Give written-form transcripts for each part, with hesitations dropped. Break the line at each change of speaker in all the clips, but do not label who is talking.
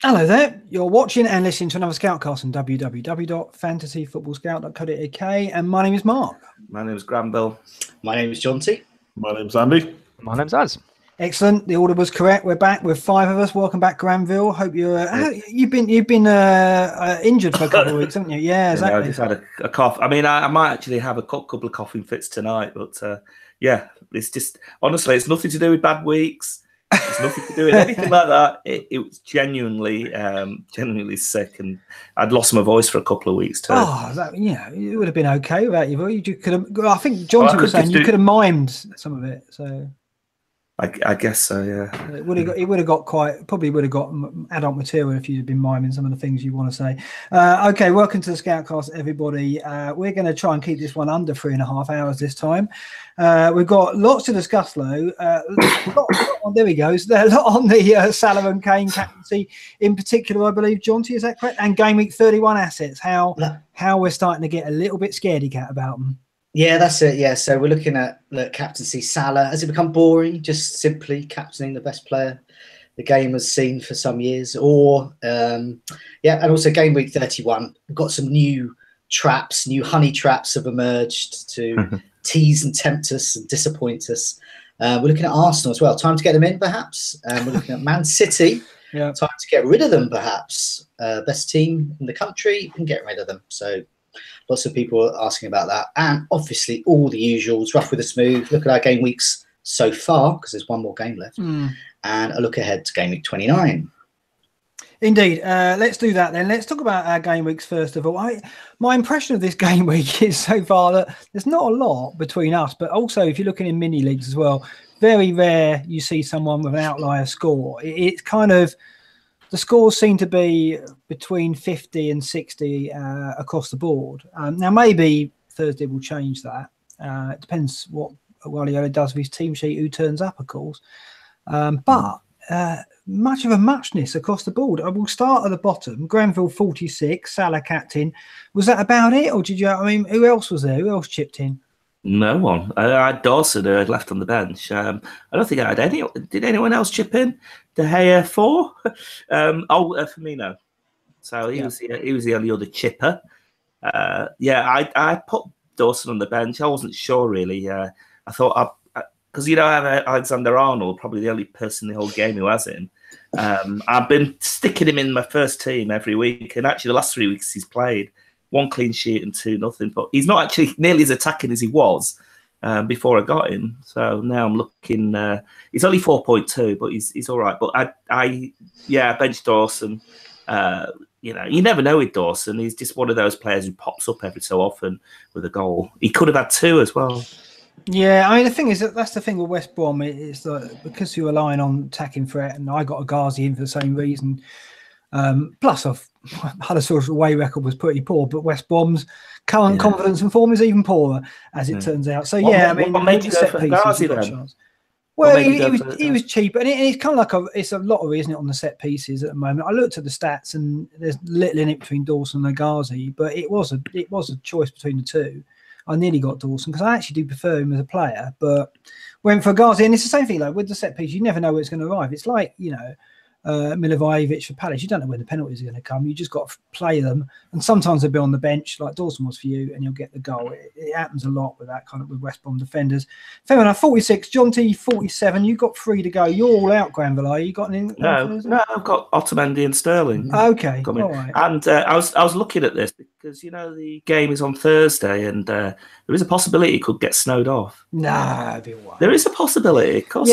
Hello there. You're watching and listening to another Scoutcast on www.fantasyfootballscout.co.uk, and my name is Mark.
My name is Granville.
My name is John T.
My name's Andy.
My name's Az.
Excellent. The order was correct. We're back with 5 of us. Welcome back, Granville. Hope you're. You've been injured for a couple of weeks, haven't you? Yeah, exactly.
I just had a cough. I mean, I might actually have a couple of coughing fits tonight, but yeah, it's just honestly, it's nothing to do with bad weeks. It's nothing to do with anything like that. It was genuinely sick, and I'd lost my voice for a couple of weeks too.
Oh, it would have been okay without your voice. You could have. I think John was saying you could have mimed some of it. So
I guess so. Yeah.
It would have got adult material if you'd been miming some of the things you want to say. Okay, welcome to the Scoutcast, everybody. We're going to try and keep this one under 3.5 hours this time. We've got lots to discuss, though. There we go. There's a lot on the Salah and Kane captaincy in particular, I believe, John T, is that correct? And Gameweek 31 assets. How we're starting to get a little bit scaredy cat about them.
Yeah, that's it. Yeah, so we're looking at the captaincy. Salah, has it become boring? Just simply captaining the best player the game has seen for some years, or and also Game Week 31. We've got some new traps, new honey traps have emerged to tease and tempt us and disappoint us. We're looking at Arsenal as well. Time to get them in, perhaps. We're looking at Man City.
Yeah.
Time to get rid of them, perhaps. Best team in the country, and get rid of them. So lots of people are asking about that. And obviously all the usuals, rough with the smooth. Look at our game weeks so far, because there's one more game left. And a look ahead to Game Week 29.
Indeed. Let's do that then. Let's talk about our game weeks first of all. My impression of this game week is so far that there's not a lot between us, but also if you're looking in mini leagues as well, very rare you see someone with an outlier score. It's kind of, the scores seem to be between 50 and 60 across the board. Now, maybe Thursday will change that. It depends what Guardiola does with his team sheet, who turns up, of course. But much of a muchness across the board. I will start at the bottom. Granville 46, Salah captain. Was that about it, or did you? I mean, who else was there? Who else chipped in?
No one. I had Dawson who had left on the bench. I don't think I had any. Did anyone else chip in? De Gea 4. Firmino. So he was the only other chipper. I put Dawson on the bench. I wasn't sure really. I thought because I have Alexander-Arnold, probably the only person in the whole game who has him. I've been sticking him in my first team every week, and actually the last 3 weeks he's played 1 clean sheet and 2-0. But he's not actually nearly as attacking as he was before I got him. So now I'm looking. He's only 4.2, but he's all right. But I benched Dawson. You never know with Dawson. He's just one of those players who pops up every so often with a goal. He could have had 2 as well.
Yeah, I mean, the thing is that's the thing with West Brom. It's because you're relying on attacking threat, and I got a Ghazi in for the same reason. Plus, Huddersfield's away record was pretty poor, but West Brom's current confidence and form is even poorer, as it turns out. So, what
made you go for Ghazi then?
Well, he was cheap, and it's kind of like it's a lottery, isn't it, on the set pieces at the moment. I looked at the stats, and there's little in it between Dawson and Ghazi, but it was a choice between the two. I nearly got Dawson because I actually do prefer him as a player, but went for Ghazi. And it's the same thing, like with the set piece, you never know where it's going to arrive. It's like, Milivojevic for Palace. You don't know when the penalties are going to come. You just got to play them. And sometimes they'll be on the bench, like Dawson was for you, and you'll get the goal. It happens a lot with that kind of with West Brom defenders. Fair enough. 46. John T 47. You've got 3 to go. You're all out, Granville, are you? You got any?
No, I've got Otamendi and Sterling.
Okay. All right.
And I was looking at this because the game is on Thursday, and there is a possibility it could get snowed off.
Nah, it'd be all right.
There is a possibility. Of course,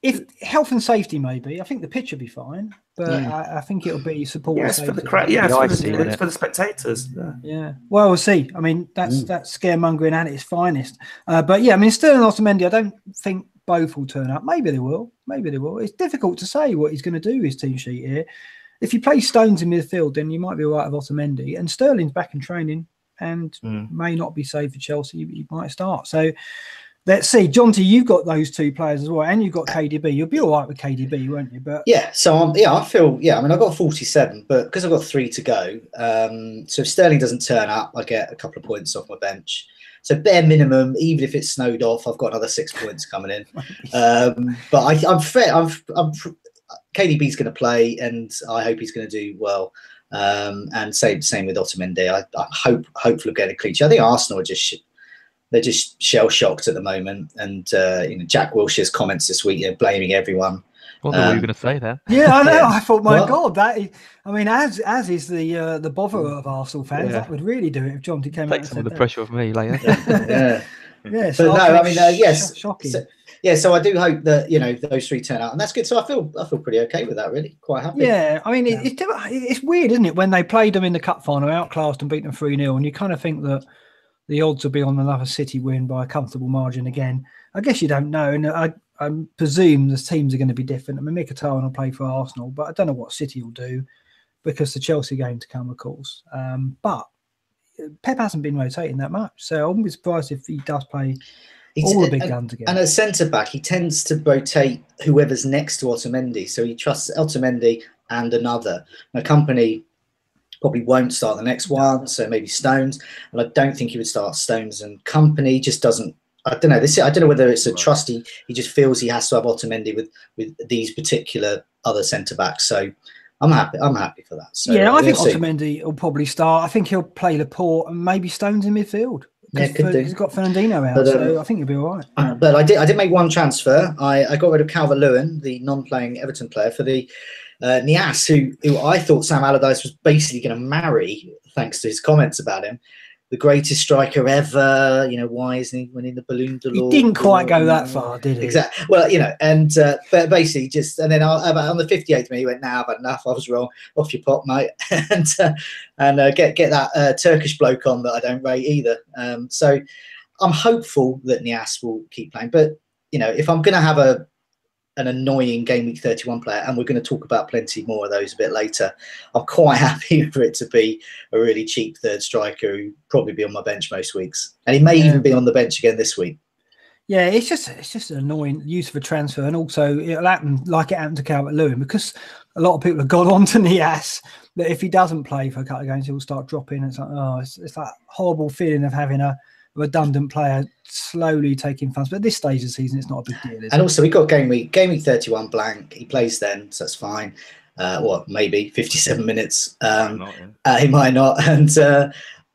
if health and safety, maybe I think the pitch will be fine, but I think it'll be support.
Yes, for the crowd. Yeah, it's for the spectators.
Yeah. Well, we'll see. I mean, that's scaremongering at its finest. But yeah, I mean, Sterling and Otamendi, I don't think both will turn up. Maybe they will. It's difficult to say what he's going to do with his team sheet here. If you play Stones in midfield, then you might be all right with Otamendi. And Sterling's back in training and may not be saved for Chelsea. He might start. So. Let's see, John T, you've got those 2 players as well, and you've got KDB. You'll be all right with KDB, won't you? But
I mean, I've got 47, but because I've got 3 to go, so if Sterling doesn't turn up, I get a couple of points off my bench. So bare minimum, even if it's snowed off, I've got another 6 points coming in. But I'm fair. KDB's going to play, and I hope he's going to do well. And same with Otamendi. I hopefully get a clean sheet. I think Arsenal are they're just shell shocked at the moment. And Jack Wilshere's comments this week, blaming everyone.
What were you going to say there?
Yeah, I know. Yeah. I thought, my God, that is. I mean, as is the bother of Arsenal fans, that would really do it if Jonty came out.
Take some of the pressure off me later.
Yeah.
So but no, I mean, yes,
shocking.
So I do hope that those three turn out, and that's good. So I feel pretty okay with that. Really, quite happy.
Yeah, I mean, it's weird, isn't it, when they played them in the cup final, outclassed and beaten them 3-0, and you kind of think that the odds will be on another City win by a comfortable margin again. I guess you don't know, and I presume the teams are going to be different. I mean, Mkhitaryan will play for Arsenal, but I don't know what City will do because the Chelsea game to come, of course. But Pep hasn't been rotating that much, so I wouldn't be surprised if he does play all the big guns again.
And at centre-back, he tends to rotate whoever's next to Otamendi, so he trusts Otamendi and another. Now, Kompany probably won't start the next one, so maybe Stones, and I don't think he would start Stones, and Kompany just doesn't. I don't know. I don't know whether it's a trust. He just feels he has to have Otamendi with these particular other centre backs. So I'm happy for that. So,
yeah, I think Otamendi will probably start. I think he'll play Laporte and maybe Stones in midfield.
Yeah, could do.
He's got Fernandinho out, so I think he'll be all right.
But I did make one transfer. I got rid of Calvert-Lewin, the non-playing Everton player, for the Nias, who I thought Sam Allardyce was basically going to marry, thanks to his comments about him. The greatest striker ever, why isn't he winning the Ballon d'Or?
He didn't quite go that far, did he?
Exactly. Well, but basically and then on the 58th minute, he went, "Nah, I've had enough. I was wrong. Off your pop, mate." and get that Turkish bloke on that I don't rate either. So I'm hopeful that Nias will keep playing. But, if I'm going to have an annoying Game Week 31 player, and we're going to talk about plenty more of those a bit later, I'm quite happy for it to be a really cheap third striker who probably be on my bench most weeks, and he may even be on the bench again this week. Yeah,
it's just an annoying use of a transfer, and also it'll happen like it happened to Calvert-Lewin, because a lot of people have gone on to Nias that if he doesn't play for a couple of games, he'll start dropping. It's like, it's that horrible feeling of having a redundant player slowly taking funds, but at this stage of the season, it's not a big deal.
And also, we've got game week 31 blank. He plays then, so that's fine. Maybe 57 minutes. He might not. And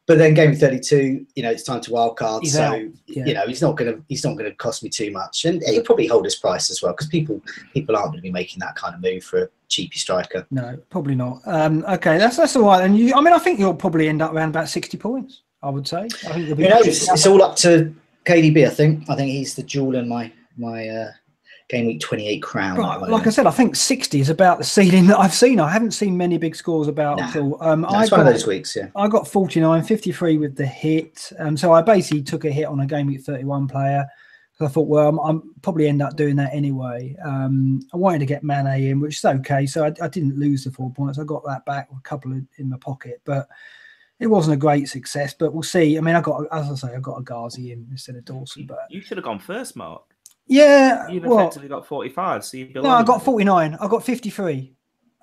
but then game week 32, it's time to wild card. He's out. He's not gonna cost me too much, and he'll probably hold his price as well, because people aren't going to be making that kind of move for a cheapy striker.
No, probably not. Okay, that's all right. And I think you'll probably end up around about 60 points. I would say. I think
it's all up to KDB. I think he's the jewel in my Game Week 28 crown.
Right, like I said, I think 60 is about the ceiling that I've seen. I haven't seen many big scores about at all.
It's one of those weeks, yeah.
I got 49, 53 with the hit. So I basically took a hit on a Game Week 31 player. So I thought, well, I'm probably end up doing that anyway. I wanted to get Mane in, which is okay. So I didn't lose the 4 points. I got that back, a couple in my pocket, but it wasn't a great success. But we'll see. I mean, I got a Ghazi in instead of Dawson. But
you should have gone first, Mark.
Yeah,
you've effectively got 45. So you've
I got 49. I got 53.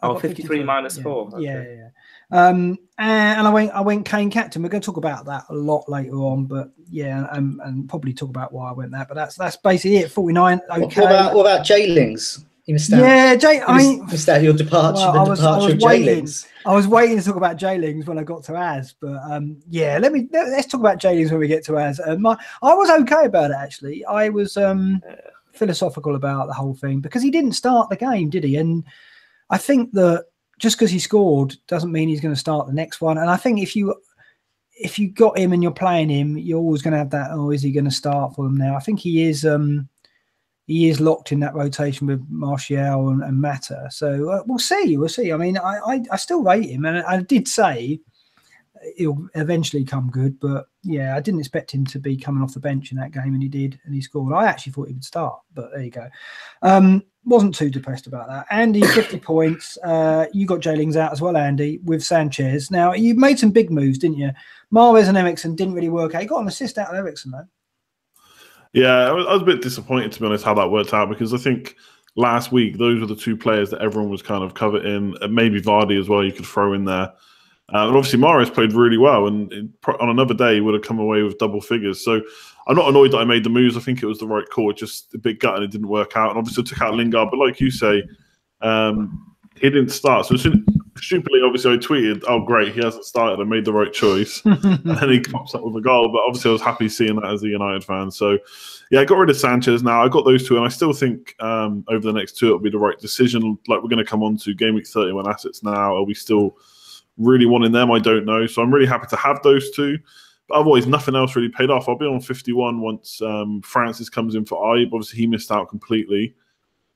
I got 53 minus 4.
Okay. Yeah. And I went Kane captain. We're going to talk about that a lot later on, but yeah, and probably talk about why I went that. But that's basically it. 49. Okay.
What about J-Lings? You missed out.
Yeah,
missed out your departure.
Well,
the departure of J-Lings.
I was waiting to talk about J-Lings when I got to Az, but let's talk about J-Lings when we get to Az. I was okay about it, actually. I was philosophical about the whole thing because he didn't start the game, did he? And I think that just because he scored doesn't mean he's going to start the next one. And I think if you got him and you're playing him, you're always going to have that. Oh, is he going to start for them now? I think he is. He is locked in that rotation with Martial and Mata. So we'll see. We'll see. I mean, I still rate him, and I did say he'll eventually come good. But yeah, I didn't expect him to be coming off the bench in that game, and he did, and he scored. I actually thought he would start, but there you go. Wasn't too depressed about that. Andy, 50 points. You got J-Lings out as well, Andy, with Sanchez. Now, you made some big moves, didn't you? Mahrez and Eriksen didn't really work out. You got an assist out of Eriksen, though.
Yeah, I was a bit disappointed, to be honest, how that worked out, because I think last week those were the two players that everyone was kind of coveting. Maybe Vardy as well, you could throw in there. And obviously Mahrez played really well, and on another day he would have come away with double figures. So I'm not annoyed that I made the moves. I think it was the right call. Just a bit gutted it didn't work out. And obviously I took out Lingard, but like you say, He didn't start. So stupidly, obviously, I tweeted, "Oh, great, he hasn't started. I made the right choice." And then he pops up with a goal. But obviously, I was happy seeing that as a United fan. So, yeah, I got rid of Sanchez now. I got those two, and I still think over the next two, it'll be the right decision. Like, we're going to come on to Game Week 31 assets now. Are we still really wanting them? I don't know. So I'm really happy to have those two. But otherwise, nothing else really paid off. I'll be on 51 once Francis comes in for Ibe. Obviously, he missed out completely.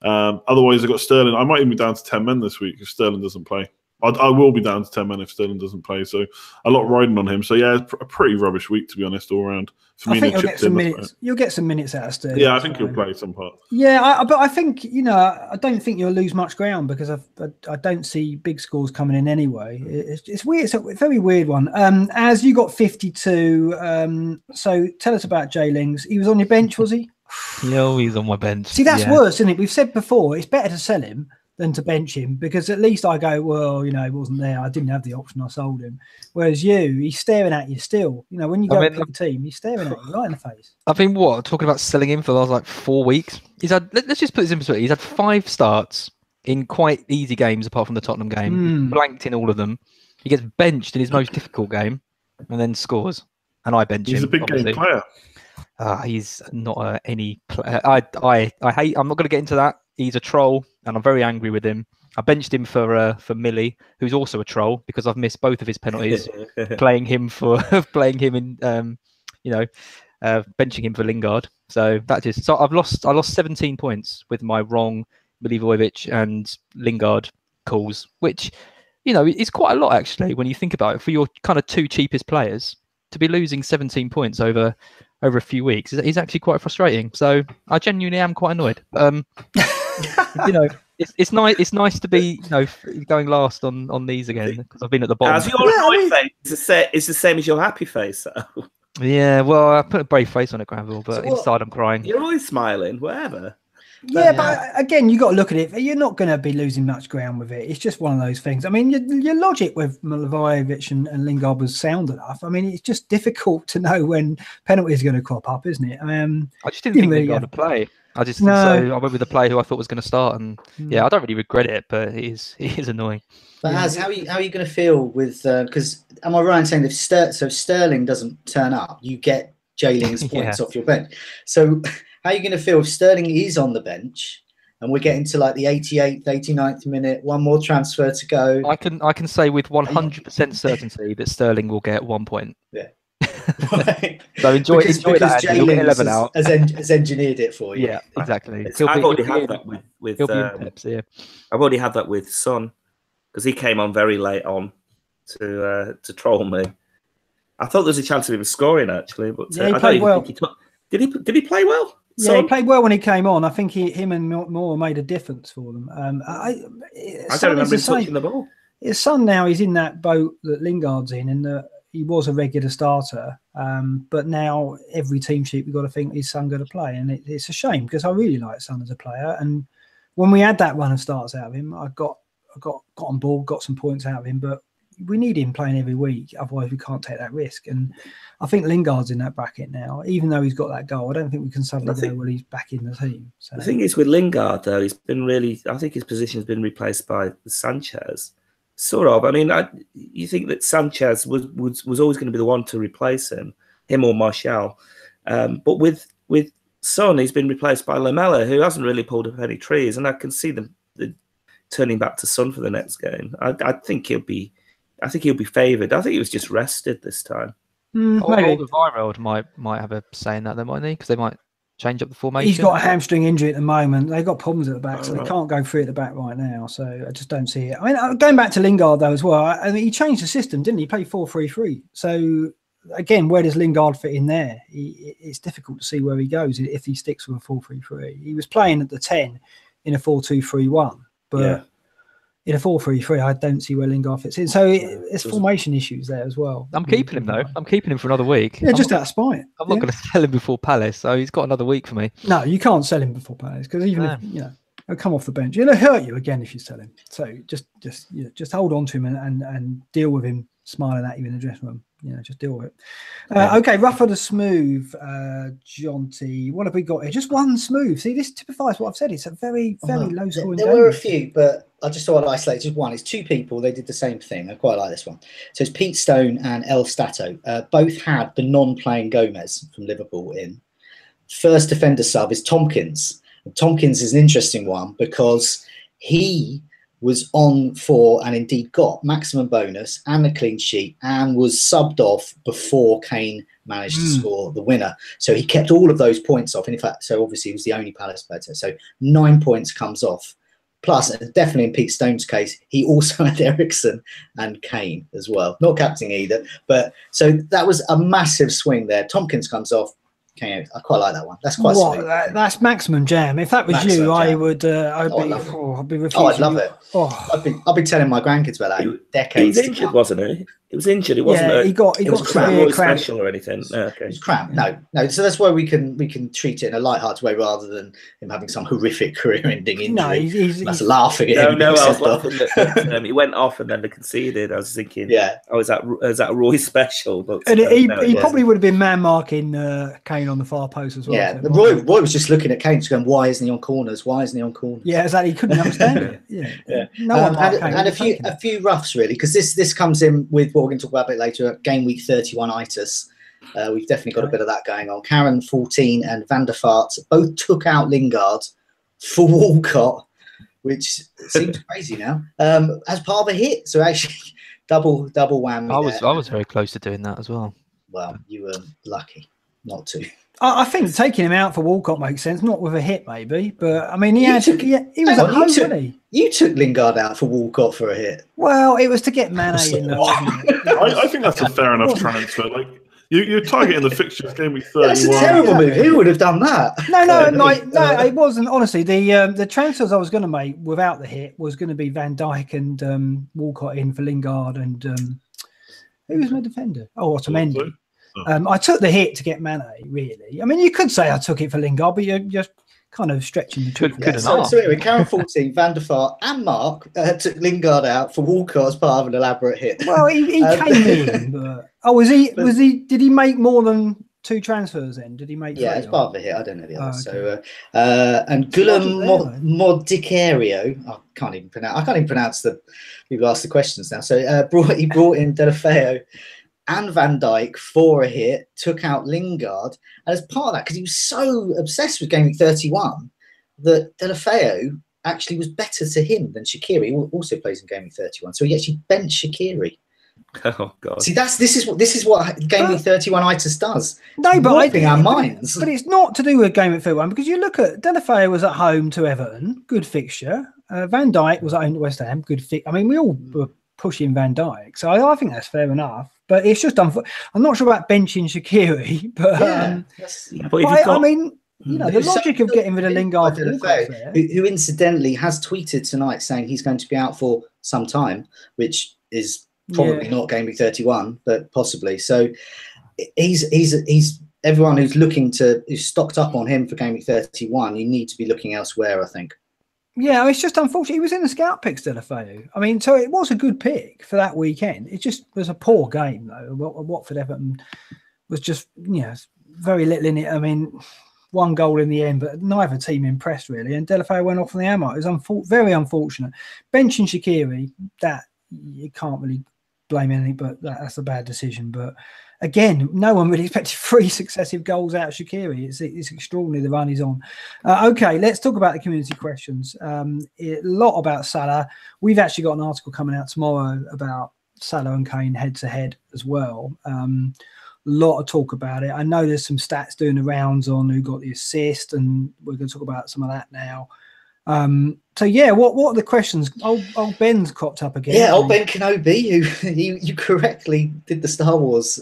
Otherwise, I got Sterling. I might even be down to 10 men this week if Sterling doesn't play. I will be down to 10 men if Sterling doesn't play. So a lot riding on him. So yeah, it's a pretty rubbish week, to be honest, all around.
I think you'll get some minutes. You'll get some minutes out of Sterling.
Yeah, I think he'll play some part.
Yeah, but I think, I don't think you'll lose much ground because I don't see big scores coming in anyway. It's weird. It's a very weird one. As you got 52, so tell us about Jay Lings. He was on your bench, was he?
No, he's on my bench.
See, that's worse, isn't it? We've said before, it's better to sell him than to bench him because at least I go, well, he wasn't there. I didn't have the option. I sold him. Whereas he's staring at you still. When you go pick the team, he's staring at you right in the face.
I've been talking about selling him for the last 4 weeks. He's had. Let's just put this in perspective. He's had 5 starts in quite easy games, apart from the Tottenham game. Blanked in all of them. He gets benched in his most difficult game, and then scores. And I bench him.
He's a big game player.
He's not any player. I hate. I'm not going to get into that. He's a troll, and I'm very angry with him. I benched him for Millie, who's also a troll because I've missed both of his penalties. playing him in, benching him for Lingard. So I lost 17 points with my wrong Milivojevic and Lingard calls, which is quite a lot actually when you think about it for your kind of 2 cheapest players to be losing 17 points over a few weeks is actually quite frustrating. So I genuinely am quite annoyed. It's nice. It's nice to be going last on these again because I've been at the bottom.
As your annoyed face, it's the same as your happy face. So.
Yeah, well, I put a brave face on it, Granville, but inside I'm crying.
You're always smiling, whatever.
Yeah, but again, you got to look at it. You're not going to be losing much ground with it. It's just one of those things. I mean, your logic with Milivojevic and Lingard was sound enough. I mean, it's just difficult to know when penalties are going to crop up, isn't it?
I just didn't think Lingard would play. So I went with the player who I thought was going to start, and I don't really regret it, but it is annoying.
But how are you going to feel with? Because am I right in saying if Sterling doesn't turn up, you get Jay Ling's points off your bench? So how are you going to feel if Sterling is on the bench and we're getting to like the 88th, 89th minute, one more transfer to go?
I can say with 100% certainty that Sterling will get 1 point.
Yeah.
So enjoy that.
Jay Lings has engineered it for you.
Yeah, exactly.
I've already had that with
Peps, yeah.
I've already had that with Son because he came on very late on to troll me. I thought there was a chance of him scoring actually, but
he played well.
Did he play well?
Yeah, he played well when he came on. I think him and Moore made a difference for them. I
don't remember him touching the ball.
His son now he's in that boat that Lingard's in that he was a regular starter, but now every team sheet we've got to think his son going to play, and it's a shame because I really like Son as a player. And when we had that run of starts out of him, I got on board, got some points out of him, but we need him playing every week, otherwise we can't take that risk. And I think Lingard's in that bracket now, even though he's got that goal. I don't think we can suddenly go, well, he's back in the team. So.
The thing is with Lingard, though, I think his position has been replaced by Sanchez. Sort of. I mean, you think that Sanchez was always going to be the one to replace him or Martial. But with Son, he's been replaced by Lamela, who hasn't really pulled up any trees. And I can see them turning back to Son for the next game. I think he'll be favoured. I think he was just rested this time.
Alderweireld might have a say in that, though, mightn't he? Because they might change up the formation.
He's got a hamstring injury at the moment. They've got problems at the back, so they can't go through at the back right now. So I just don't see it. I mean, going back to Lingard though as well. I mean, he changed the system, didn't he? He played 4-3-3. So again, where does Lingard fit in there? It's difficult to see where he goes if he sticks with a 4-3-3. He was playing at the 10 in a 4-2-3-1, but in a 4-3-3, I don't see where Lingard fits in. So it's formation issues there as well.
I'm keeping him though. I'm keeping him for another week.
Yeah, just out of spite.
I'm not going to sell him before Palace, so he's got another week for me.
No, you can't sell him before Palace because even if he'll come off the bench, it'll hurt you again if you sell him. So just hold on to him and deal with him smiling at you in the dressing room. Just deal with it. Okay, rough or the smooth, Jonty. What have we got here? Just one smooth. See, this typifies what I've said. It's a very, very low scoring game.
There were a few, but I just thought I'd isolate just one. It's two people. They did the same thing. I quite like this one. So it's Pete Stone and El Stato. Both had the non-playing Gomez from Liverpool in. First defender sub is Tompkins. And Tompkins is an interesting one because he was on for and indeed got maximum bonus and a clean sheet and was subbed off before Kane managed to score the winner. So he kept all of those points off. And in fact, so obviously he was the only Palace player. So 9 points comes off. Plus, definitely in Pete Stone's case, he also had Eriksen and Kane as well. Not captaining either. But so that was a massive swing there. Tompkins comes off. I quite like that one. That's quite sweet.
That's maximum jam. If that was maximum you, jam. I'd be refusing.
Oh, I'd love it. I've been telling my grandkids about that decades.
He was injured, wasn't he? It was injured. It wasn't.
He got
cramp special or anything.
No, okay. It was cramp. No. So that's why we can treat it in a light-hearted way rather than him having some horrific career-ending injury.
No, he's
laughing at him.
No, I was laughing that he went off and then they conceded. I was thinking, is that Roy special? But
and he probably would have been man marking Kane on the far post as well.
Yeah, so Roy was just looking at Kane, just going, "Why isn't he on corners? Why isn't he on corners?"
Yeah, exactly. He couldn't understand it. Yeah. No one
and a few roughs really, because this comes in with what we're going to talk about a bit later. Game week 31-itis. We've definitely got a bit of that going on. Karen 14 and Van der Vaart both took out Lingard for Walcott, which seems crazy now. As part of a hit, so actually double whammy.
I was very close to doing that as well.
Well, you were lucky not to.
I think taking him out for Walcott makes sense, not with a hit maybe, but I mean he was at home, wasn't he?
You took Lingard out for Walcott for a hit.
Well, it was to get Mane in there.
I think that's a fair enough transfer. Like you're targeting the fixtures game week 31.
That's a terrible move. Who would have done that?
No, it wasn't. Honestly, the transfers I was going to make without the hit was going to be Van Dijk and Walcott in for Lingard and who was my defender? Oh, Otamendi. I took the hit to get Mane, really. I mean, you could say I took it for Lingard, but you're just kind of stretching the truth.
So anyway, Karen 14, Van der Vaart and Mark took Lingard out for Walcott as part of an elaborate hit.
Well, he came in. But, did he make more than 2 transfers then? Did he make 3?
Yeah, it's part of the hit. I don't know the others. Okay. So, and Gulam Modicario, I can't even pronounce the people ask the questions now. So he brought in Delafeo and Van Dijk for a hit, took out Lingard, and as part of that, because he was so obsessed with Game Week 31, that Delafeo actually was better to him than Shaqiri, who also plays in Game Week 31. So he actually benched Shaqiri.
Oh God!
See, this is what Game Week 31-itis does.
No, but
warping our minds.
But it's not to do with Game Week 31 because you look at Delafeo was at home to Everton, good fixture. Van Dijk was at home to West Ham, good fixture. I mean, we all were pushing Van Dijk, so I think that's fair enough. But it's just I'm not sure about benching Shaqiri, but I mean, the logic of getting rid of Lingard,
who incidentally has tweeted tonight saying he's going to be out for some time, which is probably not Game Week 31, but possibly. So he's everyone who's stocked up on him for Game Week 31. You need to be looking elsewhere, I think.
Yeah, it's just unfortunate. He was in the scout picks, Delafeu. I mean, so it was a good pick for that weekend. It just was a poor game, though. Watford Everton was just, very little in it. I mean, 1 goal in the end, but neither team impressed, really. And Delafeu went off on the hammer. It was very unfortunate. Benching Shaqiri, that you can't really blame anything, but that's a bad decision. But again, no one really expected 3 successive goals out of Shaqiri. It's extraordinary the run he's on. Okay, let's talk about the community questions. A lot about Salah. We've actually got an article coming out tomorrow about Salah and Kane head-to-head as well. A lot of talk about it. I know there's some stats doing the rounds on who got the assist, and we're going to talk about some of that now. So yeah, what are the questions? Old Ben's cropped up again.
Yeah, old Ben Kenobi, who you correctly did the Star Wars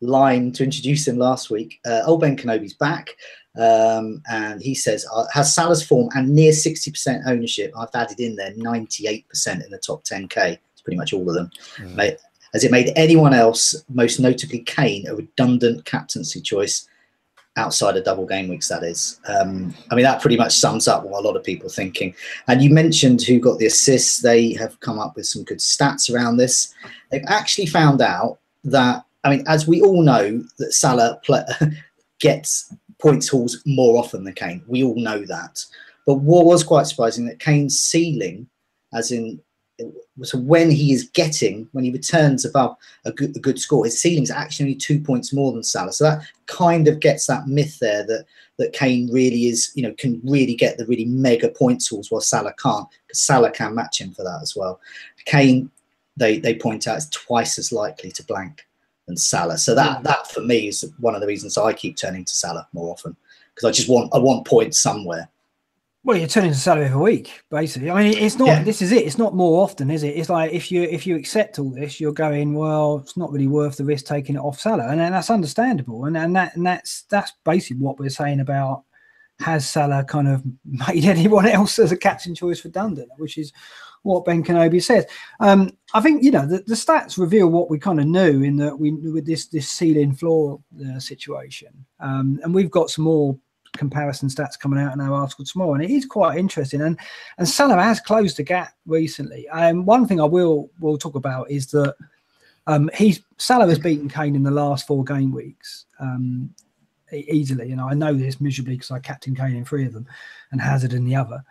line to introduce him last week. Old Ben Kenobi's back, and he says has Salah's form and near 60% ownership. I've added in there 98% in the top 10k. It's pretty much all of them. Has it made anyone else, most notably Kane, a redundant captaincy choice? outside of double game weeks, that is. I mean, that pretty much sums up what a lot of people are thinking. And you mentioned who got the assists. They have come up with some good stats around this. They've actually found out that, I mean, as we all know, that Salah gets points hauls more often than Kane. We all know that. But what was quite surprising, that Kane's ceiling, as in, so when he returns above a good score, his ceiling's actually only 2 points more than Salah. So that kind of gets that myth there that Kane really is, can really get the really mega points hauls while Salah can't, because Salah can match him for that as well. Kane, they point out, is twice as likely to blank than Salah. So that for me is one of the reasons I keep turning to Salah more often, because I want points somewhere.
Well, you're turning to Salah every week, basically. I mean, it's not. Yeah. This is it. It's not more often, is it? It's like if you accept all this, you're going, well, it's not really worth the risk taking it off Salah, and that's understandable. And that's basically what we're saying about, has Salah kind of made anyone else as a captain choice redundant, which is what Ben Kenobi says. I think the stats reveal what we kind of knew, in that with this ceiling floor situation, and we've got some more comparison stats coming out in our article tomorrow, and it is quite interesting. And Salah has closed the gap recently. One thing I will talk about is that Salah has beaten Kane in the last 4 game weeks easily, and I know this miserably because I captained Kane in 3 of them and Hazard in the other.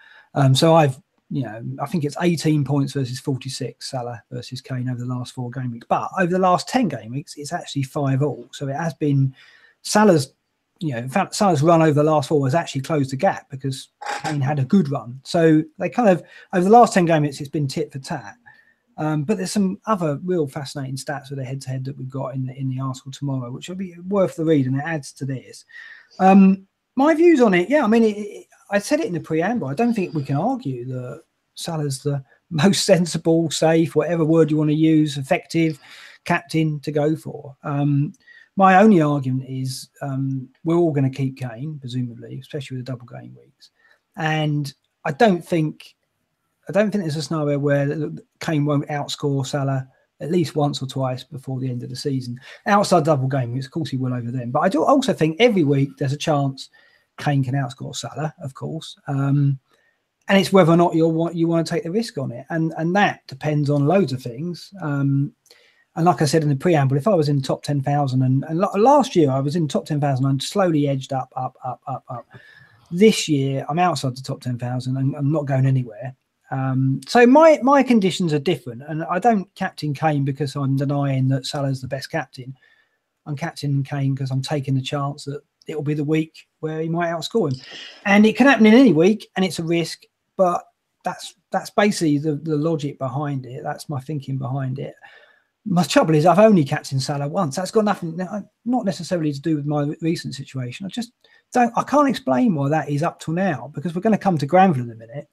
So I think it's 18 points versus 46 Salah versus Kane over the last 4 game weeks. But over the last 10 game weeks, it's actually 5-5. So it has been Salah's. In fact, Salah's run over the last 4 has actually closed the gap, because Kane had a good run. So they kind of, over the last 10 games, it's been tit for tat. But there's some other real fascinating stats with the head-to-head that we've got in the article tomorrow, which will be worth the read, and it adds to this. My views on it, I mean, I said it in the preamble. I don't think we can argue that Salah's the most sensible, safe, whatever word you want to use, effective captain to go for. My only argument is we're all going to keep Kane, presumably, especially with the double game weeks. And I don't think there's a scenario where Kane won't outscore Salah at least once or twice before the end of the season. Outside double game weeks, of course, he will over them. But I do also think every week there's a chance Kane can outscore Salah, of course. And it's whether or not you want to take the risk on it. And that depends on loads of things. And like I said in the preamble, if I was in the top 10,000, and last year I was in the top 10,000 and slowly edged up. This year I'm outside the top 10,000 and I'm not going anywhere. So my conditions are different, and I don't captain Kane because I'm denying that Salah's the best captain. I'm captaining Kane because I'm taking the chance that it will be the week where he might outscore him. And it can happen in any week, and it's a risk, but that's basically the logic behind it. That's my thinking behind it. My trouble is I've only captained Salah once. That's got nothing, not necessarily to do with my recent situation. I can't explain why that is up till now, because we're going to come to Granville in a minute.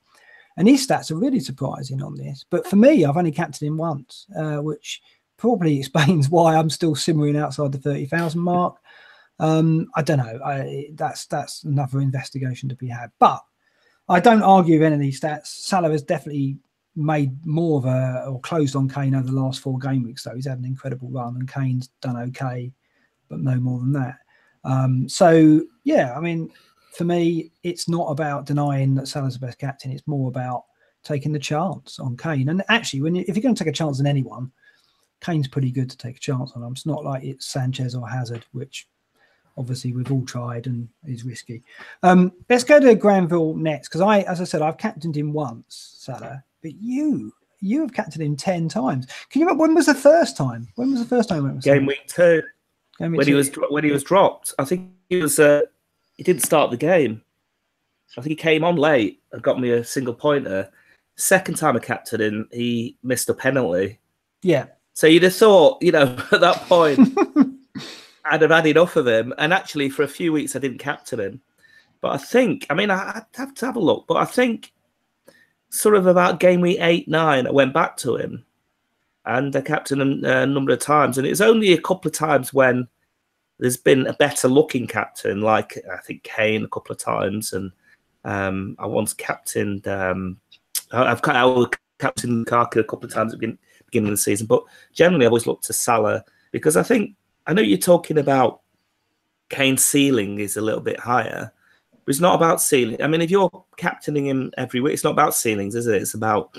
And his stats are really surprising on this. But for me, I've only captained him once, which probably explains why I'm still simmering outside the 30,000 mark. I don't know. That's another investigation to be had. But I don't argue with any of these stats. Salah has definitely made more of or closed on Kane over the last 4 game weeks, though. He's had an incredible run, and Kane's done okay, but no more than that. I mean, for me, it's not about denying that Salah's the best captain. It's more about taking the chance on Kane. And actually, if you're going to take a chance on anyone, Kane's pretty good to take a chance on him. It's not like it's Sanchez or Hazard, which obviously we've all tried and is risky. Let's go to Granville next, because as I said, I've captained him once, Salah. But you have captained him 10 times. Can you remember when was the first time? When was the first time?
Game week 2. When he was dropped. I think he was. He didn't start the game. I think he came on late and got me a single pointer. Second time I captained him, he missed a penalty.
Yeah. So
you'd have thought, at that point, I'd have had enough of him. And actually, for a few weeks, I didn't captain him. But I'd have to have a look. But I think sort of about game week 8, 9, I went back to him and I captained him a number of times. And it's only a couple of times when there's been a better looking captain, like I think Kane a couple of times. And I once captained, I've captained Lukaku a couple of times at the beginning of the season. But generally, I always look to Salah, because I know you're talking about Kane's ceiling is a little bit higher. But it's not about ceiling. I mean, if you're captaining him every week, it's not about ceilings, is it? It's about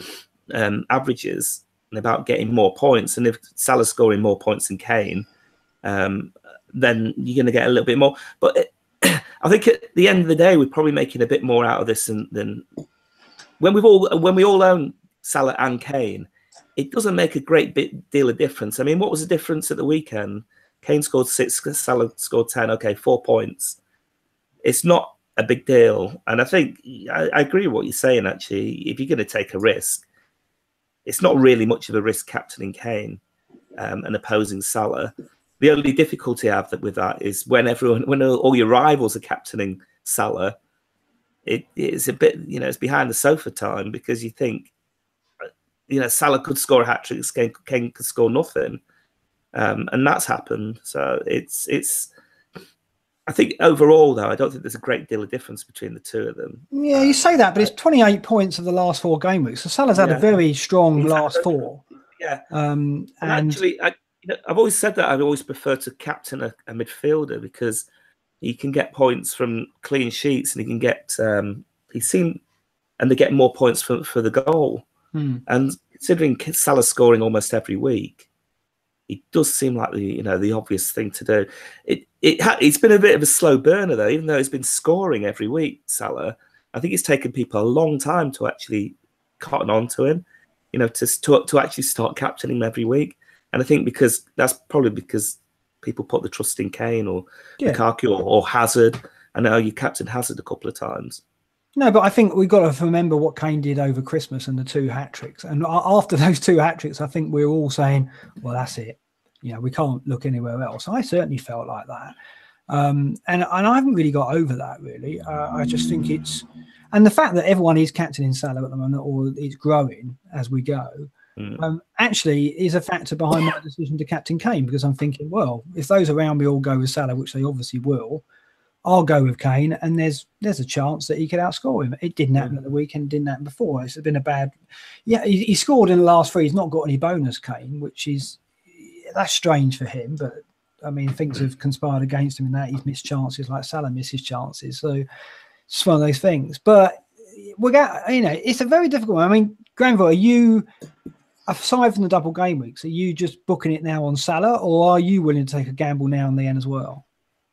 averages and about getting more points. And if Salah's scoring more points than Kane, then you're going to get a little bit more. But I think at the end of the day, we're probably making a bit more out of this than when we all own Salah and Kane. It doesn't make a great deal of difference. I mean, what was the difference at the weekend? Kane scored 6, Salah scored 10. Okay, 4 points. It's not a big deal. And I think I agree with what you're saying, actually. If you're going to take a risk, it's not really much of a risk captaining Kane and opposing Salah. The only difficulty I have with that is when all your rivals are captaining Salah, it's a bit, it's behind the sofa time, because you think, Salah could score a hat-trick, Kane could score nothing. And that's happened. So it's I think overall, though, I don't think there's a great deal of difference between the two of them.
Yeah, you say that, but it's 28 points of the last 4 game weeks. So Salah's had a very strong last 4.
Yeah.
And
actually, I've always said that I'd always prefer to captain a midfielder, because he can get points from clean sheets, and he can get and they get more points for the goal. And considering Salah scoring almost every week, it does seem like the obvious thing to do. It's been a bit of a slow burner, though, even though he's been scoring every week. Salah, I think it's taken people a long time to actually cotton on to him, to actually start captaining him every week. And I think that's probably because people put the trust in Kane or Lukaku or Hazard. I know you captained Hazard a couple of times.
No, but I think we've got to remember what Kane did over Christmas and the 2 hat-tricks. And after those 2 hat-tricks, I think we're all saying, well, that's it. We can't look anywhere else. I certainly felt like that. And I haven't really got over that, really. I just think it's... And the fact that everyone is captaining Salah at the moment, or it's growing as we go, actually is a factor behind my decision to captain Kane, because I'm thinking, well, if those around me all go with Salah, which they obviously will, I'll go with Kane, and there's a chance that he could outscore him. It didn't happen at the weekend, didn't happen before. It's been a bad... Yeah, he scored in the last 3. He's not got any bonus, Kane, that's strange for him, but I mean, things have conspired against him in that he's missed chances like Salah misses chances. So it's one of those things. But it's a very difficult one. I mean, Granville, are you, aside from the double game weeks, are you just booking it now on Salah, or are you willing to take a gamble now and then as well?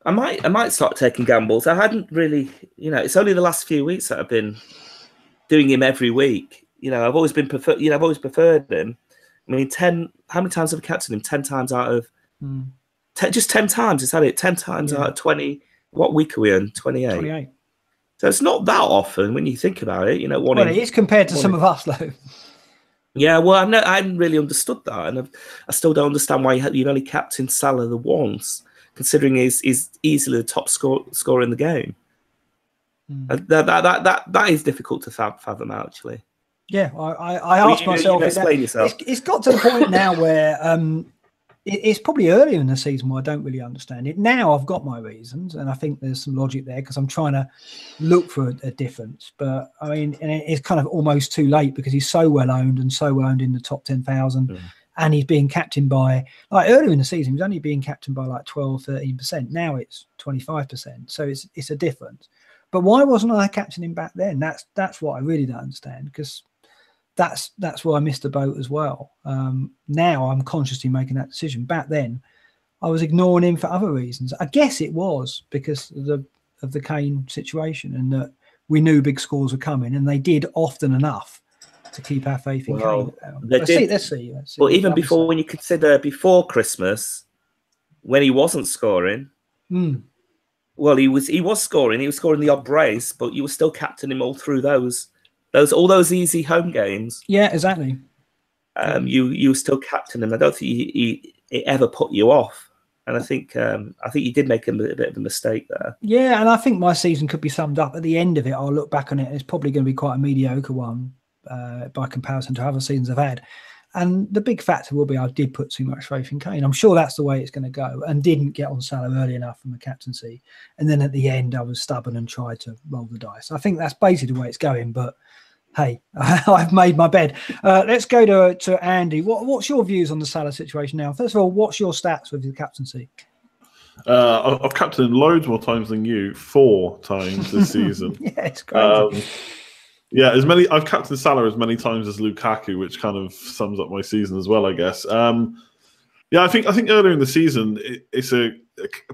I might start taking gambles. I hadn't really, it's only the last few weeks that I've been doing him every week. I've always been I've always preferred him. I mean, how many times have I captained him? 10 times out of just 10 times. Is that it? 10 times out of 20. What week are we in? 28.
28.
So it's not that often when you think about it.
Well, it is compared to some of us, though.
Yeah, well, I haven't really understood that, and I still don't understand why you've only captained Salah the once, considering he's easily the top scorer in the game. That is difficult to fathom, actually.
Yeah, I asked myself.
Explain yourself.
It's got to the point now where it's probably earlier in the season where I don't really understand it. Now I've got my reasons, and I think there's some logic there because I'm trying to look for a difference. But I mean, and it's kind of almost too late because he's so well owned and so well owned in the top 10,000, and he's being captained by, like earlier in the season, he was only being captained by like 12-13%. Now it's 25%, so it's a difference. But why wasn't I captaining back then? That's what I really don't understand, because that's where I missed the boat as well. Now I'm consciously making that decision. Back then, I was ignoring him for other reasons. I guess it was because of the Kane situation, and that we knew big scores were coming, and they did often enough to keep our faith in Kane. Let's see.
Well, even before, when you consider before Christmas, when he wasn't scoring, well, he was scoring. He was scoring the odd brace, but you were still captaining him all through all those easy home games.
Yeah, exactly.
You were still captaining him. I don't think it ever put you off. And I think you did make a bit of a mistake there.
Yeah, and I think my season could be summed up at the end of it. I'll look back on it, and it's probably going to be quite a mediocre one by comparison to other seasons I've had. And the big factor will be I did put too much faith in Kane. I'm sure that's the way it's going to go, and didn't get on Salah early enough from the captaincy. And then at the end, I was stubborn and tried to roll the dice. I think that's basically the way it's going, but hey, I've made my bed. Let's go to Andy. What's your views on the Salah situation now? First of all, what's your stats with the captaincy?
I've captained him loads more times than you, 4 times this season.
Yeah, it's crazy.
Yeah, I've captained Salah as many times as Lukaku, which kind of sums up my season as well, I guess. Yeah, I think earlier in the season it's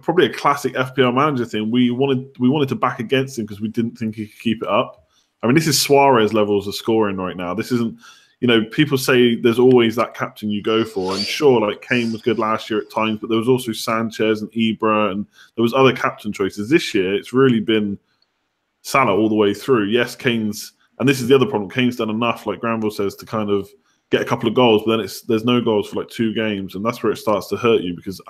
probably a classic FPL manager thing. We wanted to back against him because we didn't think he could keep it up. I mean, this is Suarez levels of scoring right now. This isn't, people say there's always that captain you go for, and sure, like Kane was good last year at times, but there was also Sanchez and Ibra, and there was other captain choices. This year, it's really been Salah all the way through. Yes, Kane's, and this is the other problem. Kane's done enough, like Granville says, to kind of get a couple of goals, but then there's no goals for like 2 games, and that's where it starts to hurt you because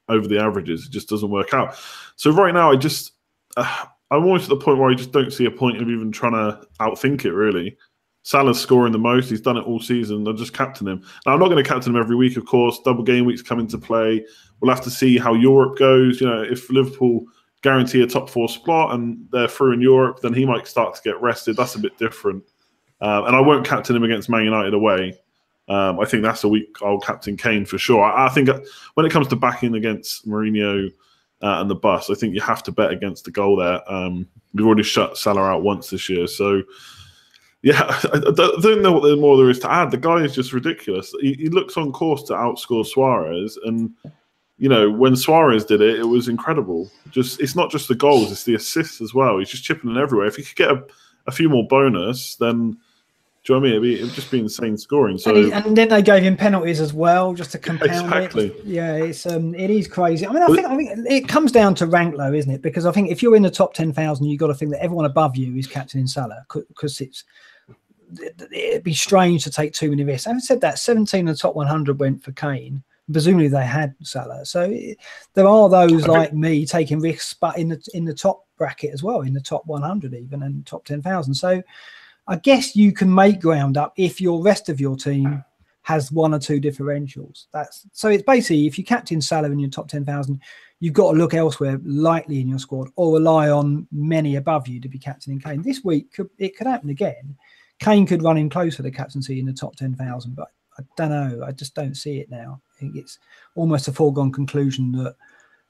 over the averages, it just doesn't work out. So right now, I'm almost at the point where I just don't see a point of even trying to outthink it, really. Salah's scoring the most. He's done it all season. I'll just captain him. Now, I'm not going to captain him every week, of course. Double game weeks come into play. We'll have to see how Europe goes. If Liverpool guarantee a top 4 spot and they're through in Europe, then he might start to get rested. That's a bit different. And I won't captain him against Man United away. I think that's a week I'll captain Kane for sure. I think when it comes to backing against Mourinho and the bus, I think you have to bet against the goal there. We've already shut Salah out once this year. So, yeah, I don't know what more there is to add. The guy is just ridiculous. He looks on course to outscore Suarez. And, when Suarez did it, it was incredible. It's not just the goals, it's the assists as well. He's just chipping in everywhere. If he could get a few more bonus, then... Do you know what I mean? It'd just be insane scoring. So
and then they gave him penalties as well, just to compound
exactly.
it. Yeah, it is crazy. I mean, I think it comes down to rank low, isn't it? Because I think if you're in the top 10,000, you've got to think that everyone above you is captaining Salah because it'd be strange to take too many risks. Having said that, 17 in the top 100 went for Kane. Presumably they had Salah. So there are those like me taking risks, but in the top bracket as well, in the top 100 even, and top 10,000. So I guess you can make ground up if your rest of your team has 1 or 2 differentials. So it's basically, if you captain Salah in your top 10,000, you've got to look elsewhere lightly in your squad or rely on many above you to be captaining Kane. This week, it could happen again. Kane could run in close for the captaincy in the top 10,000, but I don't know. I just don't see it now. I think it's almost a foregone conclusion that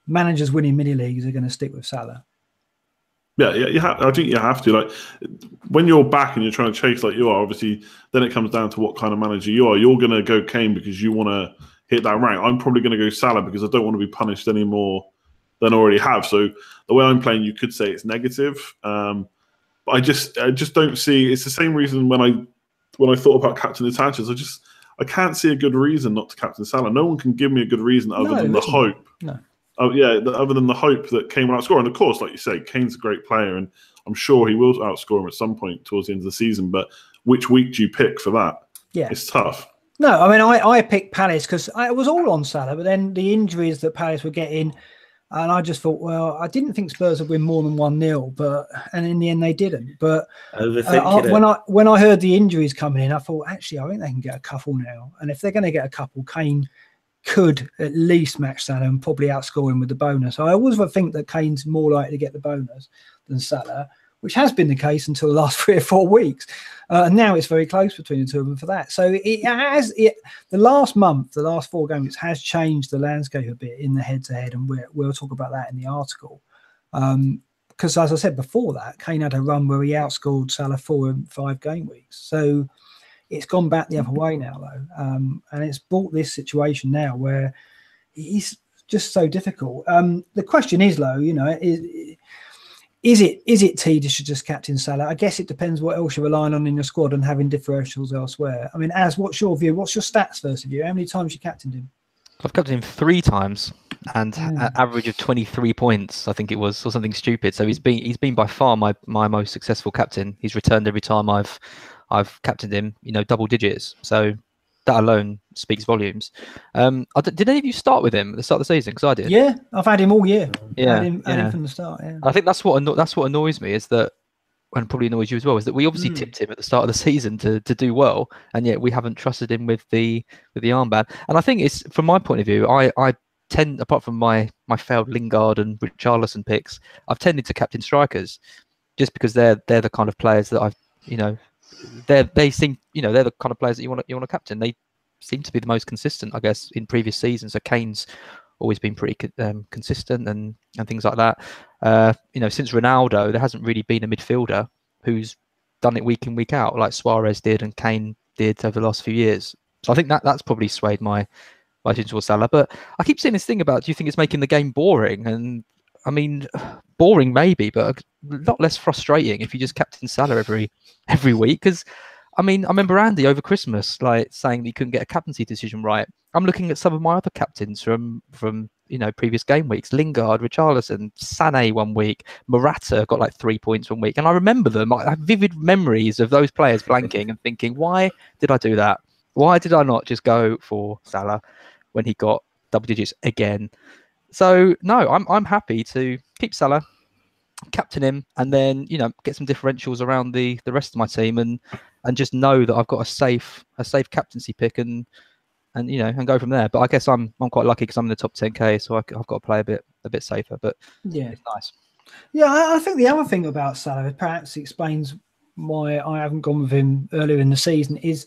managers winning mini leagues are going to stick with Salah.
Yeah, I think you have to. Like when you're back and you're trying to chase like you are, obviously, then it comes down to what kind of manager you are. You're going to go Kane because you want to hit that rank. I'm probably going to go Salah because I don't want to be punished any more than I already have. So the way I'm playing, you could say it's negative. But I just don't see. It's the same reason when I thought about captaining Sanchez. I can't see a good reason not to captain Salah. No one can give me a good reason other than the hope.
No.
Oh yeah, other than the hope that Kane will outscore. And of course, like you say, Kane's a great player, and I'm sure he will outscore him at some point towards the end of the season. But which week do you pick for that?
Yeah,
it's tough.
No, I mean, I picked Palace because I was all on Salah, but then the injuries that Palace were getting, and I just thought, well, I didn't think Spurs would win more than 1-0, and in the end they didn't. But when I heard the injuries coming in, I thought, actually, I think they can get a couple now, and if they're going to get a couple, Kane could at least match Salah and probably outscore him with the bonus. I always think that Kane's more likely to get the bonus than Salah, which has been the case until the last 3 or 4 weeks. And now it's very close between the two of them for that. So the last month, the last 4 games has changed the landscape a bit in the head-to-head, and we'll talk about that in the article. Because as I said before that, Kane had a run where he outscored Salah 4 and 5 game weeks. So it's gone back the other way now, though, and it's brought this situation now where he's just so difficult. The question is, though, is it T to just captain Salah? I guess it depends what else you're relying on in your squad and having differentials elsewhere. I mean, what's your view? What's your stats first of you? How many times you captained him?
I've captained him 3 times and an average of 23 points, I think it was, or something stupid. So he's been by far my most successful captain. He's returned every time I've captained him, double digits. So that alone speaks volumes. Did any of you start with him at the start of the season? Because I did.
Yeah, I've had him all year.
Yeah,
I had him from the start. Yeah.
I think that's what annoys me is that, and probably annoys you as well, is that we obviously tipped him at the start of the season to do well, and yet we haven't trusted him with the armband. And I think it's, from my point of view, I tend, apart from my failed Lingard and Richarlison picks, I've tended to captain strikers, just because they're the kind of players that I've they seem they're the kind of players that you want to captain. They seem to be the most consistent, I guess, in previous seasons. So Kane's always been pretty consistent and things like that. Since Ronaldo, there hasn't really been a midfielder who's done it week in, week out, like Suarez did and Kane did over the last few years. So I think that's probably swayed my attitude towards Salah. But I keep saying this thing about, do you think it's making the game boring? And I mean, boring maybe, but a lot less frustrating if you just captain Salah every week. Because I mean, I remember Andy over Christmas saying that he couldn't get a captaincy decision right. I'm looking at some of my other captains from previous game weeks. Lingard, Richarlison, Sané one week, Morata got 3 points one week, and I remember them. I have vivid memories of those players blanking and thinking, why did I do that? Why did I not just go for Salah when he got double digits again? So no, I'm happy to keep Salah, captain him, and then get some differentials around the rest of my team, and just know that I've got a safe captaincy pick and go from there. But I guess I'm quite lucky because I'm in the top 10k, so I've got to play a bit safer. But yeah, it's nice.
Yeah, I think the other thing about Salah perhaps explains why I haven't gone with him earlier in the season is,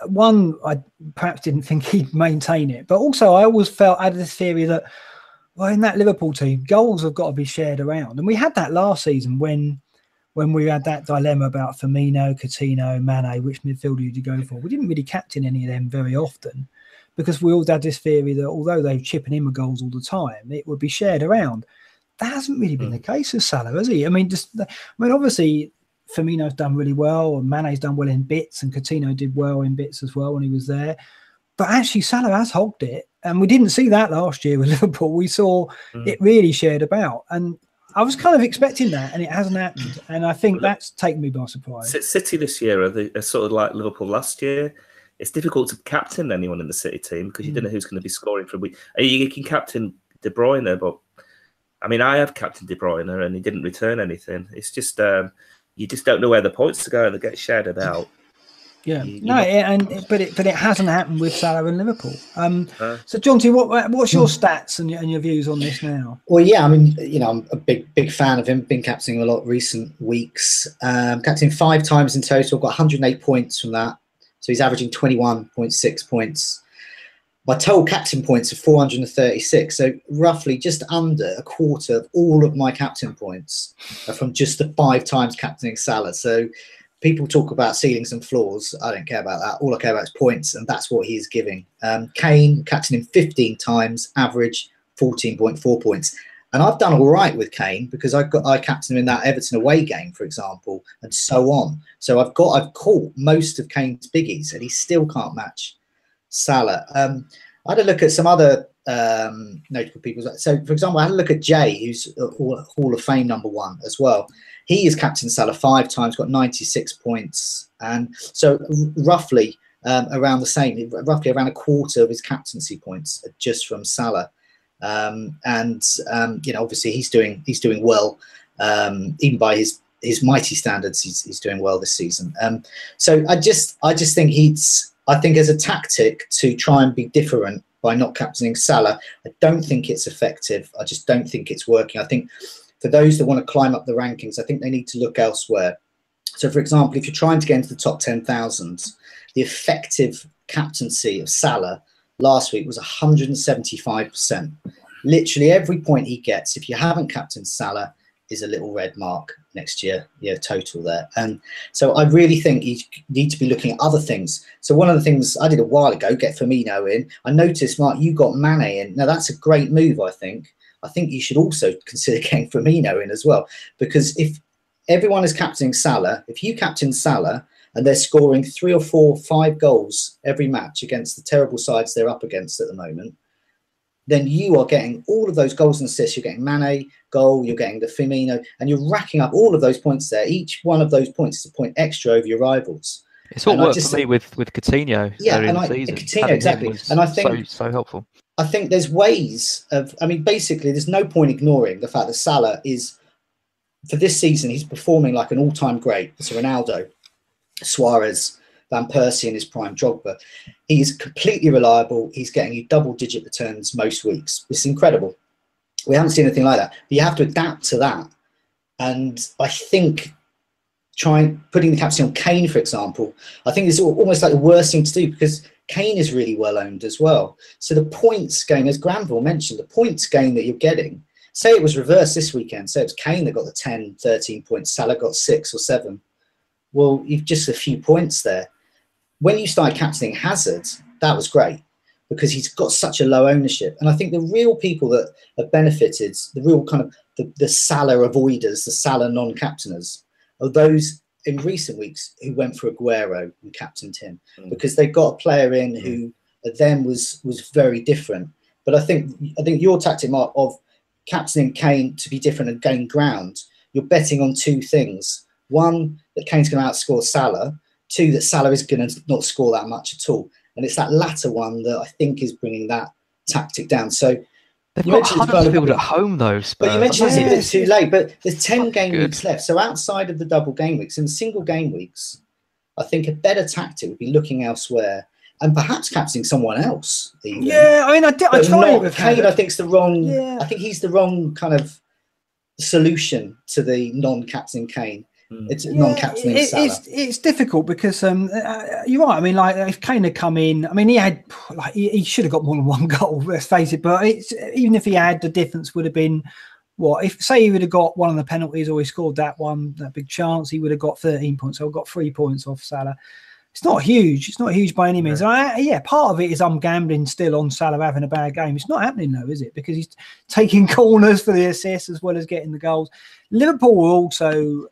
one, I perhaps didn't think he'd maintain it, but also I always had this theory that, well, in that Liverpool team, goals have got to be shared around, and we had that last season when we had that dilemma about Firmino, Coutinho, Mane, which midfielder to go for. We didn't really captain any of them very often because we all had this theory that although they're chipping in with goals all the time, it would be shared around. That hasn't really been the case with Salah, has he? I mean, obviously Firmino's done really well, and Mane's done well in bits, and Coutinho did well in bits as well when he was there. But actually, Salah has hogged it, and we didn't see that last year with Liverpool. We saw it really shared about, and I was kind of expecting that, and it hasn't happened. And I think that's taken me by surprise.
City this year are sort of like Liverpool last year. It's difficult to captain anyone in the City team because you don't know who's going to be scoring for a week. You can captain De Bruyne, but I mean, I have captained De Bruyne and he didn't return anything. It's just you just don't know where the points are going. They get shared about.
Yeah, but it hasn't happened with Salah and Liverpool. So, Jonty, what's your stats and your views on this now?
Well, yeah, I mean, I'm a big fan of him. Been captaining a lot recent weeks. Captaining 5 times in total. Got 108 points from that. So he's averaging 21.6 points. My total captain points are 436. So roughly just under a quarter of all of my captain points are from just the 5 times captaining Salah. So people talk about ceilings and floors. I don't care about that. All I care about is points, and that's what he's giving. Kane, captaining 15 times, average 14.4 points. And I've done all right with Kane because I captained him in that Everton away game, for example, and so on. So I've caught most of Kane's biggies, and he still can't match Salah. I had a look at some other notable people. So, for example, I had a look at Jay, who's Hall of Fame #1 as well. He is captain Salah 5 times, got 96 points, and so roughly around the same, roughly around a quarter of his captaincy points just from Salah. Obviously he's doing well, even by his mighty standards. He's doing well this season. So I just think I think as a tactic to try and be different by not captaining Salah, I don't think it's effective. I just don't think it's working. I think for those that want to climb up the rankings, I think they need to look elsewhere. So, for example, if you're trying to get into the top 10,000, the effective captaincy of Salah last week was 175%. Literally every point he gets, if you haven't captained Salah, is a little red mark next year, total there. And so I really think you need to be looking at other things. So one of the things I did a while ago, get Firmino in. I noticed, Mark, you got Mane in. Now that's a great move, I think. I think you should also consider getting Firmino in as well, because if everyone is captaining Salah, if you captain Salah and they're scoring 3 or 4, 5 goals every match against the terrible sides they're up against at the moment, then you are getting all of those goals and assists. You're getting Mane goal, you're getting the Firmino, and you're racking up all of those points there. Each one of those points is a point extra over your rivals.
It's all worked for me with Coutinho.
Yeah, and
Coutinho,
exactly. And I think
so helpful.
I think there's ways of, basically there's no point ignoring the fact that Salah is, for this season, he's performing like an all-time great. It's Ronaldo, Suarez, Van Persie in his prime, Drogba. He is completely reliable. He's getting you double-digit returns most weeks. It's incredible. We haven't seen anything like that. But you have to adapt to that. And I think putting the captaincy on Kane, for example, I think is almost like the worst thing to do, because Kane is really well owned as well. So the points gain, as Granville mentioned, the points gain that you're getting, say it was reversed this weekend, say it was Kane that got the 10, 13 points, Salah got 6 or 7. Well, you've just a few points there. When you started captaining Hazard, that was great because he's got such a low ownership. And I think the real people that have benefited, the real kind of the Salah avoiders, the Salah non-captainers, are those in recent weeks who went for Aguero and captained him because they got a player in who then was very different. But I think your tactic, Mark, of captaining Kane to be different and gain ground, you're betting on two things. One, that Kane's going to outscore Salah. Two, that Salah is going to not score that much at all. And it's that latter one that I think is bringing that tactic down. So
they've got Huddersfield at home, though. Spurs.
But you mentioned it's a bit too late. But there's 10 game weeks left. So outside of the double game weeks, in single game weeks, I think a better tactic would be looking elsewhere and perhaps captaining someone else. Even.
Yeah, I mean, I tried it with
Kane. I think it's the wrong. Yeah. I think he's the wrong kind of solution to the non-captain Kane. It's non-captaining Salah.
It's difficult because you're right. I mean, like if Kane had come in, I mean, he should have got more than one goal. Let's face it. But even if he had, the difference would have been what if say he would have got one of the penalties or he scored that big chance, he would have got 13 points. So I got 3 points off Salah. It's not huge. It's not huge by any means. Part of it is I'm gambling still on Salah having a bad game. It's not happening though, is it? Because he's taking corners for the assists as well as getting the goals. Liverpool were also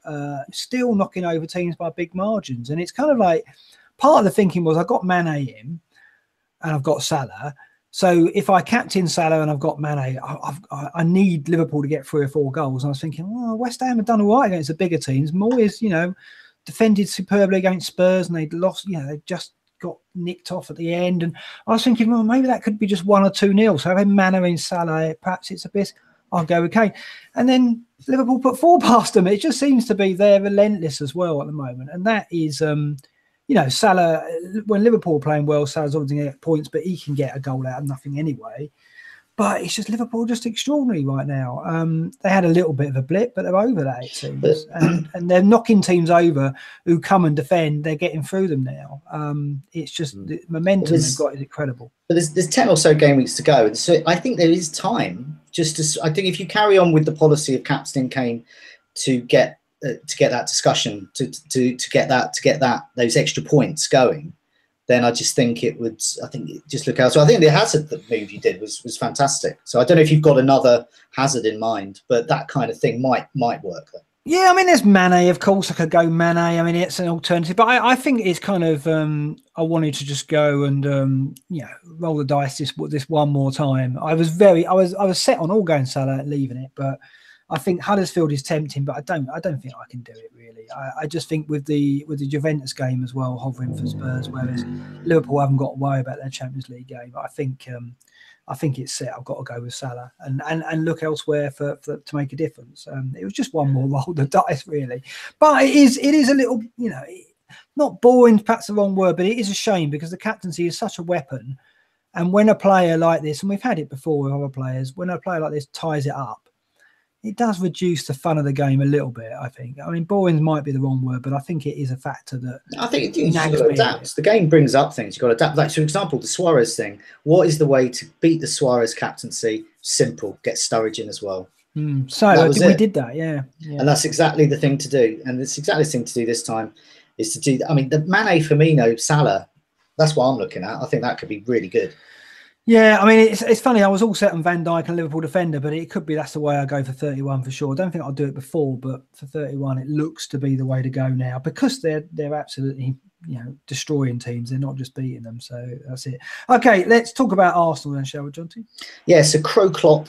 still knocking over teams by big margins. And it's kind of like part of the thinking was I got Mane in and I've got Salah. So if I captain Salah and I've got Mane, I need Liverpool to get 3 or 4 goals. And I was thinking, well, West Ham have done all right against the bigger teams. Moyes, defended superbly against Spurs and they'd lost, they just got nicked off at the end. And I was thinking, well, maybe that could be just 1 or 2-0. So having Mane in Salah, perhaps it's a bit, I'll go with Kane. And then Liverpool put 4 past them. It just seems to be they're relentless as well at the moment. And that is, Salah, when Liverpool are playing well, Salah's obviously going to get points, but he can get a goal out of nothing anyway. But it's just Liverpool just extraordinary right now. They had a little bit of a blip, but they're over that, it seems. And they're knocking teams over who come and defend. They're getting through them now. It's just the momentum they've got is incredible. But
there's 10 or so game weeks to go. So I think there is time. I think if you carry on with the policy of captaining Kane to get that discussion, to get those extra points going, then I just think just look out. So I think the Hazard move you did was fantastic. So I don't know if you've got another Hazard in mind, but that kind of thing might work.
Yeah, I mean, there's Mane, of course. I could go Mane. I mean, it's an alternative, but I think it's kind of. I wanted to just go and roll the dice this one more time. I was set on all going Salah and leaving it, but I think Huddersfield is tempting, but I don't think I can do it really. I just think with the Juventus game as well, hovering for Spurs, whereas Liverpool haven't got to worry about their Champions League game. I think it's set. I've got to go with Salah and look elsewhere to make a difference. It was just one more roll the dice really, but it is a little not boring, perhaps the wrong word, but it is a shame because the captaincy is such a weapon, and when a player like this, and we've had it before with other players, when a player like this ties it up, it does reduce the fun of the game a little bit, I think. I mean, boring might be the wrong word, but I think it is a factor that...
I think you've got to adapt. The game brings up things. You've got to adapt. Like, for example, the Suarez thing. What is the way to beat the Suarez captaincy? Simple. Get Sturridge in as well.
So we did that, yeah.
And that's exactly the thing to do. And it's exactly the thing to do this time is to do... I mean, the Mane, Firmino, Salah, that's what I'm looking at. I think that could be really good.
Yeah, I mean, it's funny. I was all set on Van Dijk and Liverpool defender, but it could be that's the way I go for 31 for sure. I don't think I'll do it before, but for 31, it looks to be the way to go now because they're absolutely destroying teams. They're not just beating them. So that's it. Okay, let's talk about Arsenal then, shall we, Jonty?
Yeah. So Crow Klopp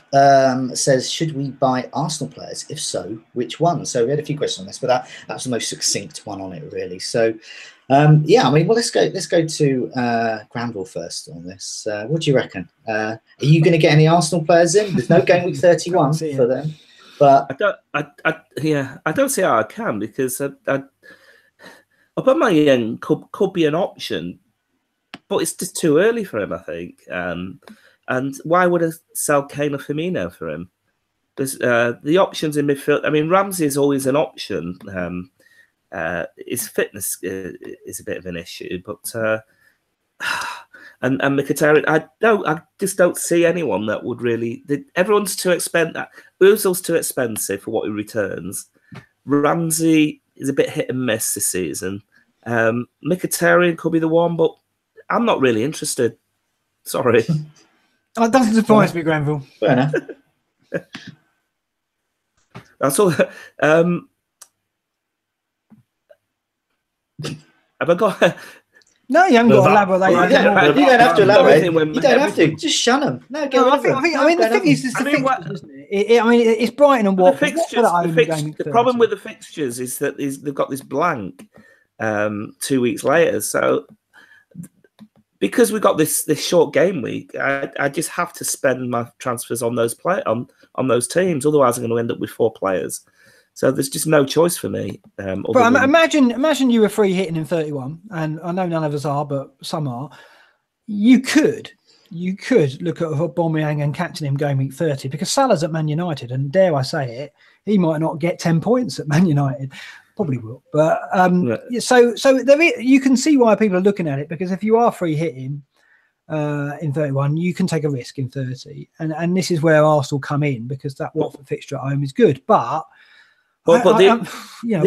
says, should we buy Arsenal players? If so, which one? So we had a few questions on this, but that's the most succinct one on it, really. So. I mean, well, let's go to Granville first on this. What do you reckon? Are you going to get any Arsenal players in? There's no game week 31 for them, but
I don't see how I can because Aubameyang could be an option, but it's just too early for him, I think. And why would I sell Kane or Firmino for him? There's the options in midfield. I mean, Ramsey is always an option. His fitness is a bit of an issue, but and Mkhitaryan. I just don't see anyone that would really. Everyone's too expensive. Ozil's too expensive for what he returns. Ramsey is a bit hit and miss this season. Mkhitaryan could be the one, but I'm not really interested. Sorry.
Oh, it doesn't surprise me, Granville.
Fair enough.
That's all. Have I got?
No, you haven't got to elaborate.
You don't have to elaborate. You don't have to. Just shun them. No, get rid of them.
I mean, the thing is, it's the fixtures, isn't it? I mean, it's Brighton and Watford.
The problem with the fixtures is that they've got this blank 2 weeks later. So because we've got this short game week, I just have to spend my transfers on those on those teams. Otherwise, I'm going to end up with 4 players. So there's just no choice for me.
But imagine you were free hitting in 31, and I know none of us are, but some are. You could look at Aubameyang and captain him going week 30 because Salah's at Man United, and dare I say it, he might not get 10 points at Man United. Probably will, but so there is, you can see why people are looking at it, because if you are free hitting in 31, you can take a risk in 30, and this is where Arsenal come in, because that Watford fixture at home is good, but.
But the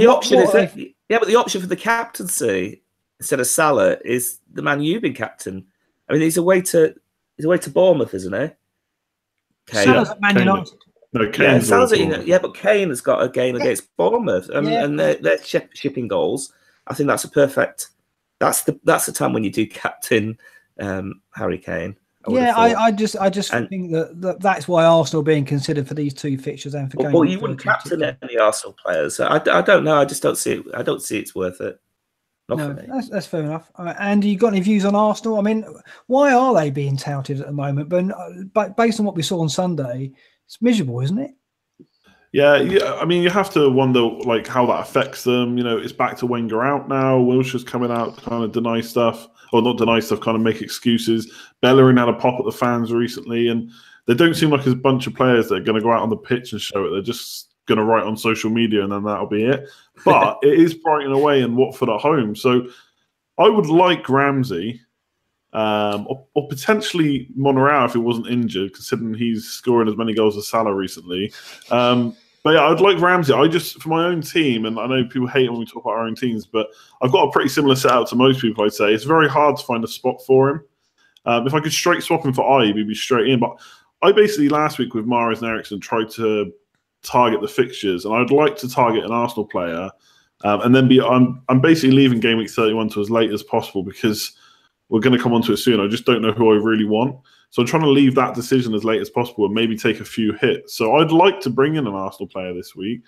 option for the captaincy instead of Salah is the man you've been captain. I mean, he's away to Bournemouth, isn't he?
Kane. Salah's at Man United.
No, Kane's
but Kane has got a game against Bournemouth, and they're shipping goals. I think that's a perfect. That's the time when you do captain Harry Kane.
I just think that's why Arsenal are being considered for these 2 fixtures and for game.
Well, you wouldn't captain any Arsenal players. So I don't know. I just don't see it. I don't see it's worth it.
No, that's fair enough. Andy, you got any views on Arsenal? I mean, why are they being touted at the moment? But based on what we saw on Sunday, it's miserable, isn't it?
Yeah. I mean, you have to wonder like how that affects them. You know, it's back to Wenger out now. Wilshere's coming out, kind of deny stuff. Or not deny stuff, kind of make excuses. Bellerin had a pop at the fans recently, and they don't seem like a bunch of players that are going to go out on the pitch and show it. They're just going to write on social media, and then that'll be it. But it is Brighton away and Watford at home. So I would like Ramsey, or potentially Monreal if he wasn't injured, considering he's scoring as many goals as Salah recently. But yeah, I'd like Ramsey. For my own team, and I know people hate when we talk about our own teams, but I've got a pretty similar setup to most people, I'd say. It's very hard to find a spot for him. If I could straight swap him for Ibe, he'd be straight in. But I basically, last week with Mahrez and Eriksen, tried to target the fixtures, and I'd like to target an Arsenal player. And then I'm basically leaving game week 31 to as late as possible, because we're going to come on to it soon. I just don't know who I really want. So I'm trying to leave that decision as late as possible and maybe take a few hits. So I'd like to bring in an Arsenal player this week.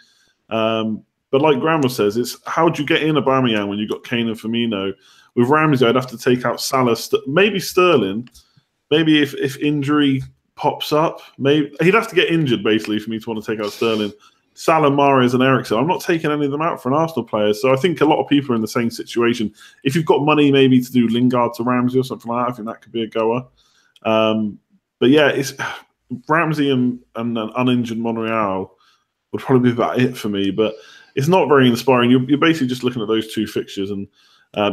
But like Granville says, it's how do you get in Aubameyang when you've got Kane and Firmino? With Ramsey, I'd have to take out Salah, maybe Sterling. Maybe if injury pops up, maybe he'd have to get injured basically for me to want to take out Sterling. Salah, Mahrez, and Eriksen. I'm not taking any of them out for an Arsenal player. So I think a lot of people are in the same situation. If you've got money maybe to do Lingard to Ramsey or something like that, I think that could be a goer. But yeah, it's Ramsey and an uninjured Monreal would probably be about it for me. But it's not very inspiring. You're basically just looking at those 2 fixtures, and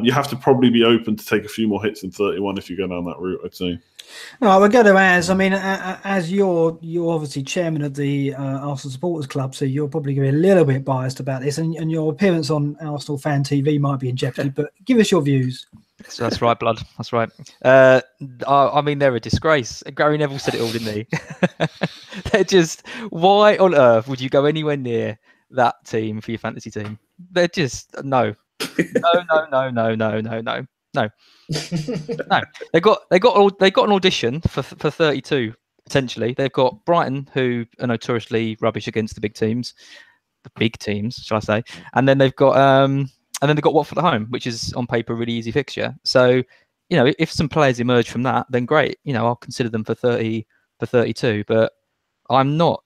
you have to probably be open to take a few more hits in 31 if you go down that route, I'd say.
No, we'll go to Az. I mean, as you're obviously chairman of the Arsenal Supporters Club, so you're probably going to be a little bit biased about this, and your appearance on Arsenal Fan TV might be in jeopardy. But give us your views.
So that's right, blood. That's right. I mean, they're a disgrace. Gary Neville said it all, didn't he? They're just. Why on earth would you go anywhere near that team for your fantasy team? They're just no. No. They got an audition for 32 potentially. They've got Brighton, who are notoriously rubbish against the big teams, shall I say? And then they've got Watford at home, which is on paper a really easy fixture. So, you know, if some players emerge from that, then great. You know, I'll consider them for 32. But I'm not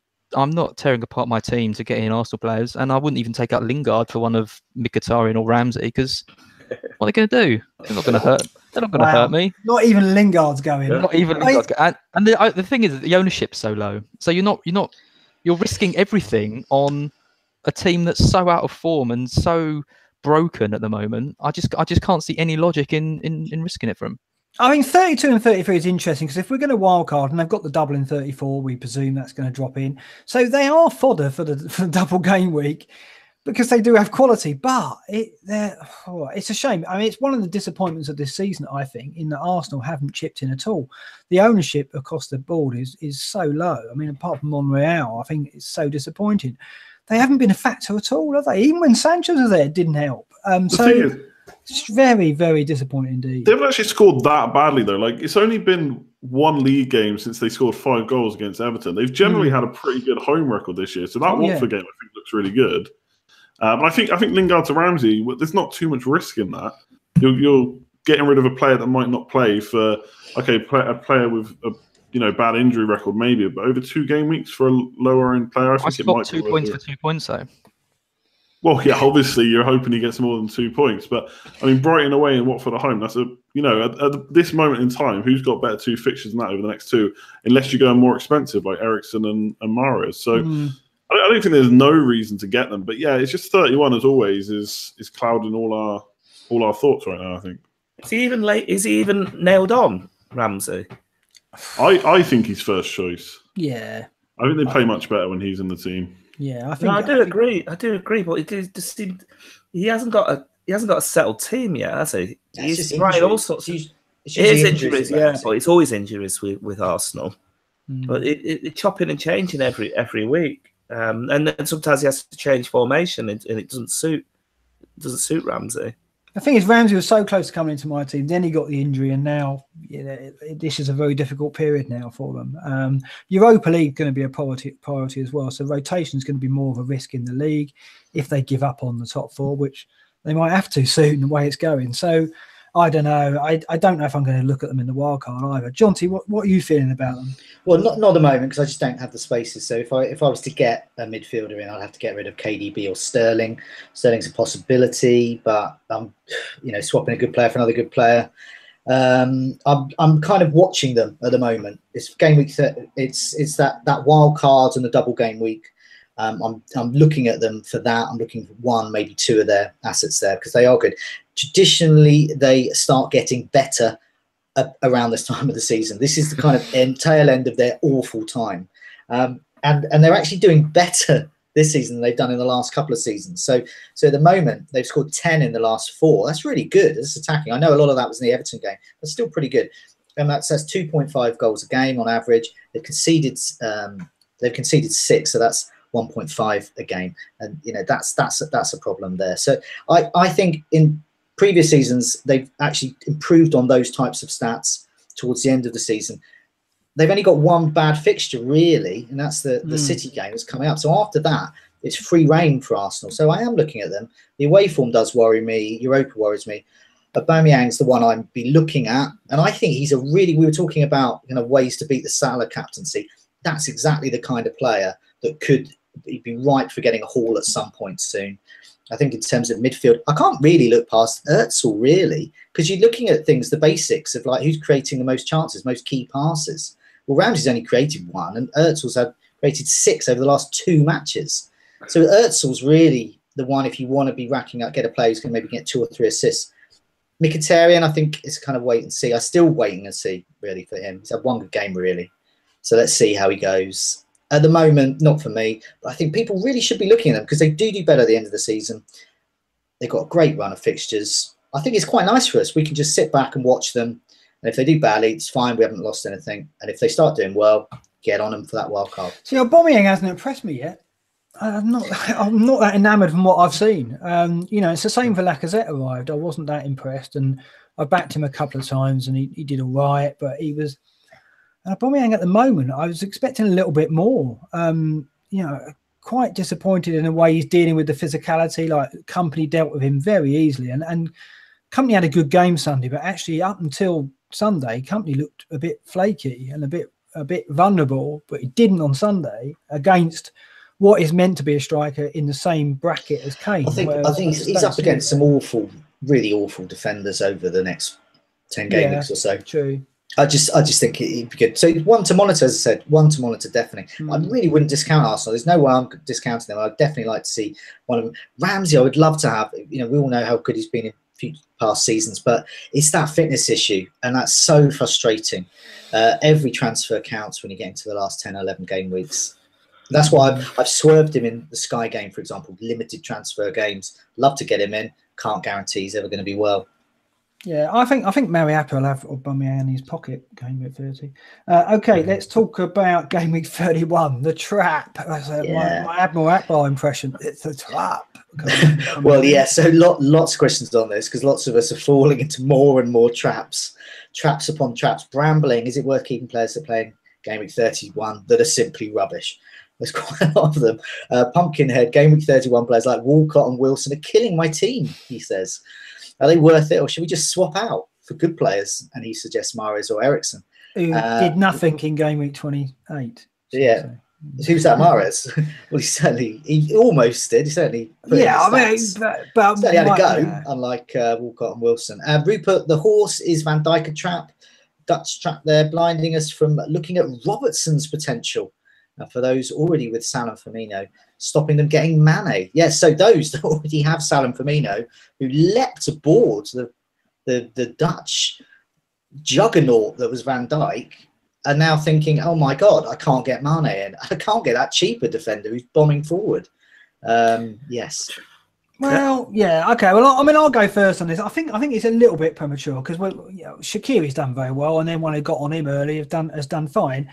tearing apart my team to get in Arsenal players, and I wouldn't even take out Lingard for one of Mkhitaryan or Ramsey, because what are they going to do? They're not going to hurt. They're not going to hurt me.
Not even Lingard's going.
Not even Lingard's going. And the thing is that the ownership's so low, so you're risking everything on a team that's so out of form and so broken at the moment. I just can't see any logic in risking it for them.
I mean, 32 and 33 is interesting because if we're going to wildcard and they've got the double in 34, we presume that's going to drop in. So they are fodder for the double game week because they do have quality, but it's a shame. I mean, it's one of the disappointments of this season, I think, in that Arsenal haven't chipped in at all. The ownership across the board is so low. I mean, apart from Monreal, I think it's so disappointing. They haven't been a factor at all, have they? Even when Sanchez was there, it didn't help. It's very, very disappointing indeed.
They haven't actually scored that badly, though. Like, it's only been one league game since they scored 5 goals against Everton. They've generally had a pretty good home record this year. So that Watford game, I think, looks really good. But I think Lingard to Ramsey, there's not too much risk in that. You're getting rid of a player that might not play for, a player with a bad injury record maybe, but over 2 game weeks for a lower end player, I think it might be
2 points for 2 points though.
Well, yeah, obviously you're hoping he gets more than 2 points, but I mean Brighton away and Watford at home. That's at this moment in time, who's got better 2 fixtures than that over the next 2? Unless you go more expensive like Eriksen and Mahrez. So I don't think there's no reason to get them. But yeah, it's just 31 as always is clouding all our thoughts right now. I think.
Is he even nailed on, Ramsey?
I think he's first choice.
Yeah,
I think they play much better when he's in the team.
Yeah, I think.
I do agree. I do agree, but it just seemed he hasn't got a settled team yet, has he? He's trying all sorts. It is injuries, yeah, but it's always injuries with Arsenal. But it chopping and changing every week, and then sometimes he has to change formation, and it doesn't suit Ramsey.
The thing is, Ramsey was so close to coming into my team. Then he got the injury, and now this is a very difficult period now for them. Europa League going to be a priority as well. So rotation is going to be more of a risk in the league if they give up on the top 4, which they might have to soon the way it's going. So I don't know. I don't know if I'm going to look at them in the wildcard either. Jonty, what are you feeling about them?
Well, not at the moment because I just don't have the spaces. So if I was to get a midfielder in, I'd have to get rid of KDB or Sterling. Sterling's a possibility, but I'm swapping a good player for another good player. I'm kind of watching them at the moment. It's game week. It's that wild card and the double game week. I'm looking at them for that. I'm looking for 1, maybe 2 of their assets there because they are good. Traditionally, they start getting better around this time of the season. This is the kind of tail end of their awful time. And they're actually doing better this season than they've done in the last couple of seasons. So at the moment, they've scored 10 in the last 4. That's really good. That's attacking. I know a lot of that was in the Everton game, but still pretty good. And that's 2.5 goals a game on average. They've conceded 6, so that's 1.5 a game. And that's a problem there. So I think in previous seasons, they've actually improved on those types of stats towards the end of the season. They've only got 1 bad fixture, really, and that's the City game that's coming up. So after that, it's free reign for Arsenal. So I am looking at them. The away form does worry me. Europa worries me. Aubameyang's the one I'd be looking at. And I think he's we were talking about ways to beat the Salah captaincy. That's exactly the kind of player that could be ripe for getting a haul at some point soon. I think in terms of midfield, I can't really look past Özil, really, because you're looking at things, the basics of like who's creating the most chances, most key passes. Well, Ramsey's only created 1, and Özil's created 6 over the last 2 matches. So Özil's really the one if you want to be racking up, get a player who's going to maybe get 2 or 3 assists. Mkhitaryan, I think, is kind of wait and see. I'm still waiting and see, really, for him. He's had 1 good game, really. So let's see how he goes. At the moment, not for me, but I think people really should be looking at them because they do better at the end of the season. They've got a great run of fixtures. I think it's quite nice for us. We can just sit back and watch them. And if they do badly, it's fine. We haven't lost anything. And if they start doing well, get on them for that wild card.
See, Aubameyang hasn't impressed me yet. I'm not that enamoured from what I've seen. It's the same for Lacazette arrived. I wasn't that impressed. And I backed him a couple of times and he did all right. But he was... And Aubameyang at the moment, I was expecting a little bit more. Quite disappointed in the way he's dealing with the physicality. Like Company dealt with him very easily, and Company had a good game Sunday, but actually up until Sunday, Company looked a bit flaky and a bit vulnerable. But he didn't on Sunday against what is meant to be a striker in the same bracket as Kane.
I think he's up against some really awful defenders over the next 10 game weeks or so.
True.
I just think it'd be good. So 1 to monitor, as I said, 1 to monitor definitely. I really wouldn't discount Arsenal. There's no way I'm discounting them. I'd definitely like to see one of them. Ramsey, I would love to have. We all know how good he's been in few past seasons, but it's that fitness issue, and that's so frustrating. Every transfer counts when you get into the last 10 or 11 game weeks. That's why I've swerved him in the Sky game, for example, limited transfer games. Love to get him in. Can't guarantee he's ever going to be well.
Yeah, I think Mariappa will have Aubameyang in his pocket game week 30. Okay, let's talk about game week 31, the trap. My Admiral Akbar impression. It's a trap.
Well, yeah, so lots of questions on this, because lots of us are falling into more and more traps upon traps. Brambling, is it worth keeping players that are playing game week 31 that are simply rubbish? There's quite a lot of them. Pumpkinhead, game week 31 players like Walcott and Wilson are killing my team, he says. Are they worth it, or should we just swap out for good players? And he suggests Mahrez or Eriksen,
who did nothing in game week 28.
Yeah. Who's that, Mahrez? Well, he almost did. He certainly put
yeah,
in the
I mean, but
he had a go, unlike Walcott and Wilson. Rupert, the horse, is Van Dijk a trap? Dutch trap there, blinding us from looking at Robertson's potential. For those already with Salah and Firmino, stopping them getting Mane. Yes, so those that already have Salah and Firmino, who leapt aboard the Dutch juggernaut that was Van Dijk, are now thinking, oh my God, I can't get Mane in. I can't get that cheaper defender who's bombing forward. Yes.
Well, yeah, okay. Well, I mean, I'll go first on this. I think it's a little bit premature, because Shaqiri's done very well, and then when I got on him early, has done fine.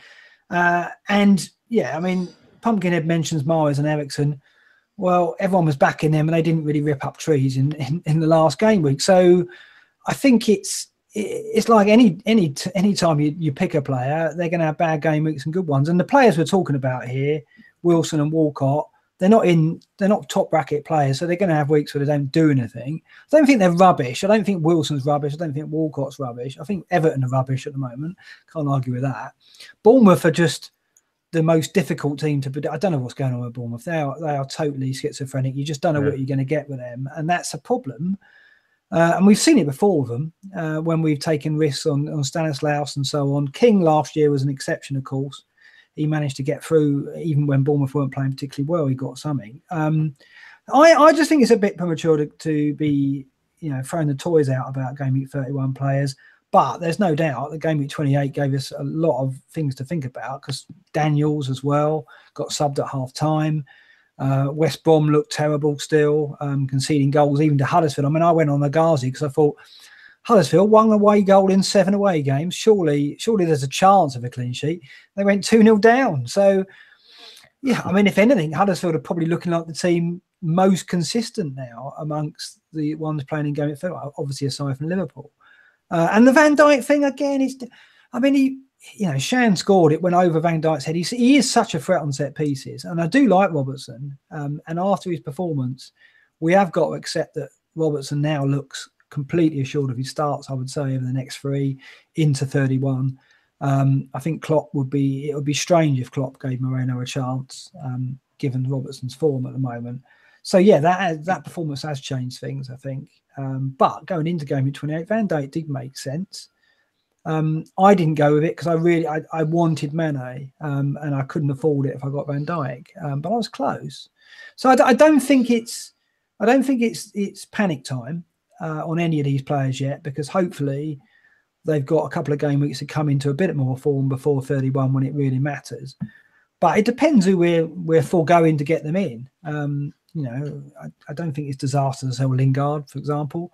And yeah, I mean, Pumpkinhead mentions Mahrez and Eriksen. Well, everyone was backing them, and they didn't really rip up trees in the last game week. So I think it's like any time you pick a player, they're going to have bad game weeks and good ones. And the players we're talking about here, Wilson and Walcott, they're not top bracket players, so they're going to have weeks where they don't do anything. I don't think they're rubbish. I don't think Wilson's rubbish. I don't think Walcott's rubbish. I think Everton are rubbish at the moment. Can't argue with that. Bournemouth are just the most difficult team to predict. I don't know what's going on with Bournemouth. They are totally schizophrenic. You just don't know what you're going to get with them, and that's a problem. And we've seen it before with them when we've taken risks on Stanislaus and so on. King last year was an exception, of course. He managed to get through even when Bournemouth weren't playing particularly well. He got something. I just think it's a bit premature to be throwing the toys out about game week 31 players. But there's no doubt that game week 28 gave us a lot of things to think about, because Daniels as well got subbed at half time. West Brom looked terrible still, conceding goals even to Huddersfield. I mean, I went on the Ghazi because I thought Huddersfield, 1 away goal in 7 away games. Surely there's a chance of a clean sheet. They went 2-0 down. So, yeah, I mean, if anything, Huddersfield are probably looking like the team most consistent now amongst the ones playing in game week 30, obviously aside from Liverpool. And the Van Dijk thing again is, I mean, Shan scored, it went over Van Dijk's head. He is such a threat on set pieces, and I do like Robertson. And after his performance, we have got to accept that Robertson now looks completely assured of his starts, I would say, over the next 3 into 31. I think it would be strange if Klopp gave Moreno a chance, given Robertson's form at the moment. So yeah, that performance has changed things, I think. But going into game week 28, Van Dijk did make sense. I didn't go with it because I wanted Mane, and I couldn't afford it if I got Van Dijk. But I was close. So I don't think it's panic time on any of these players yet, because hopefully they've got a couple of game weeks to come into a bit more form before 31 when it really matters. But it depends who we're foregoing to get them in. I don't think it's disaster to sell Lingard, for example.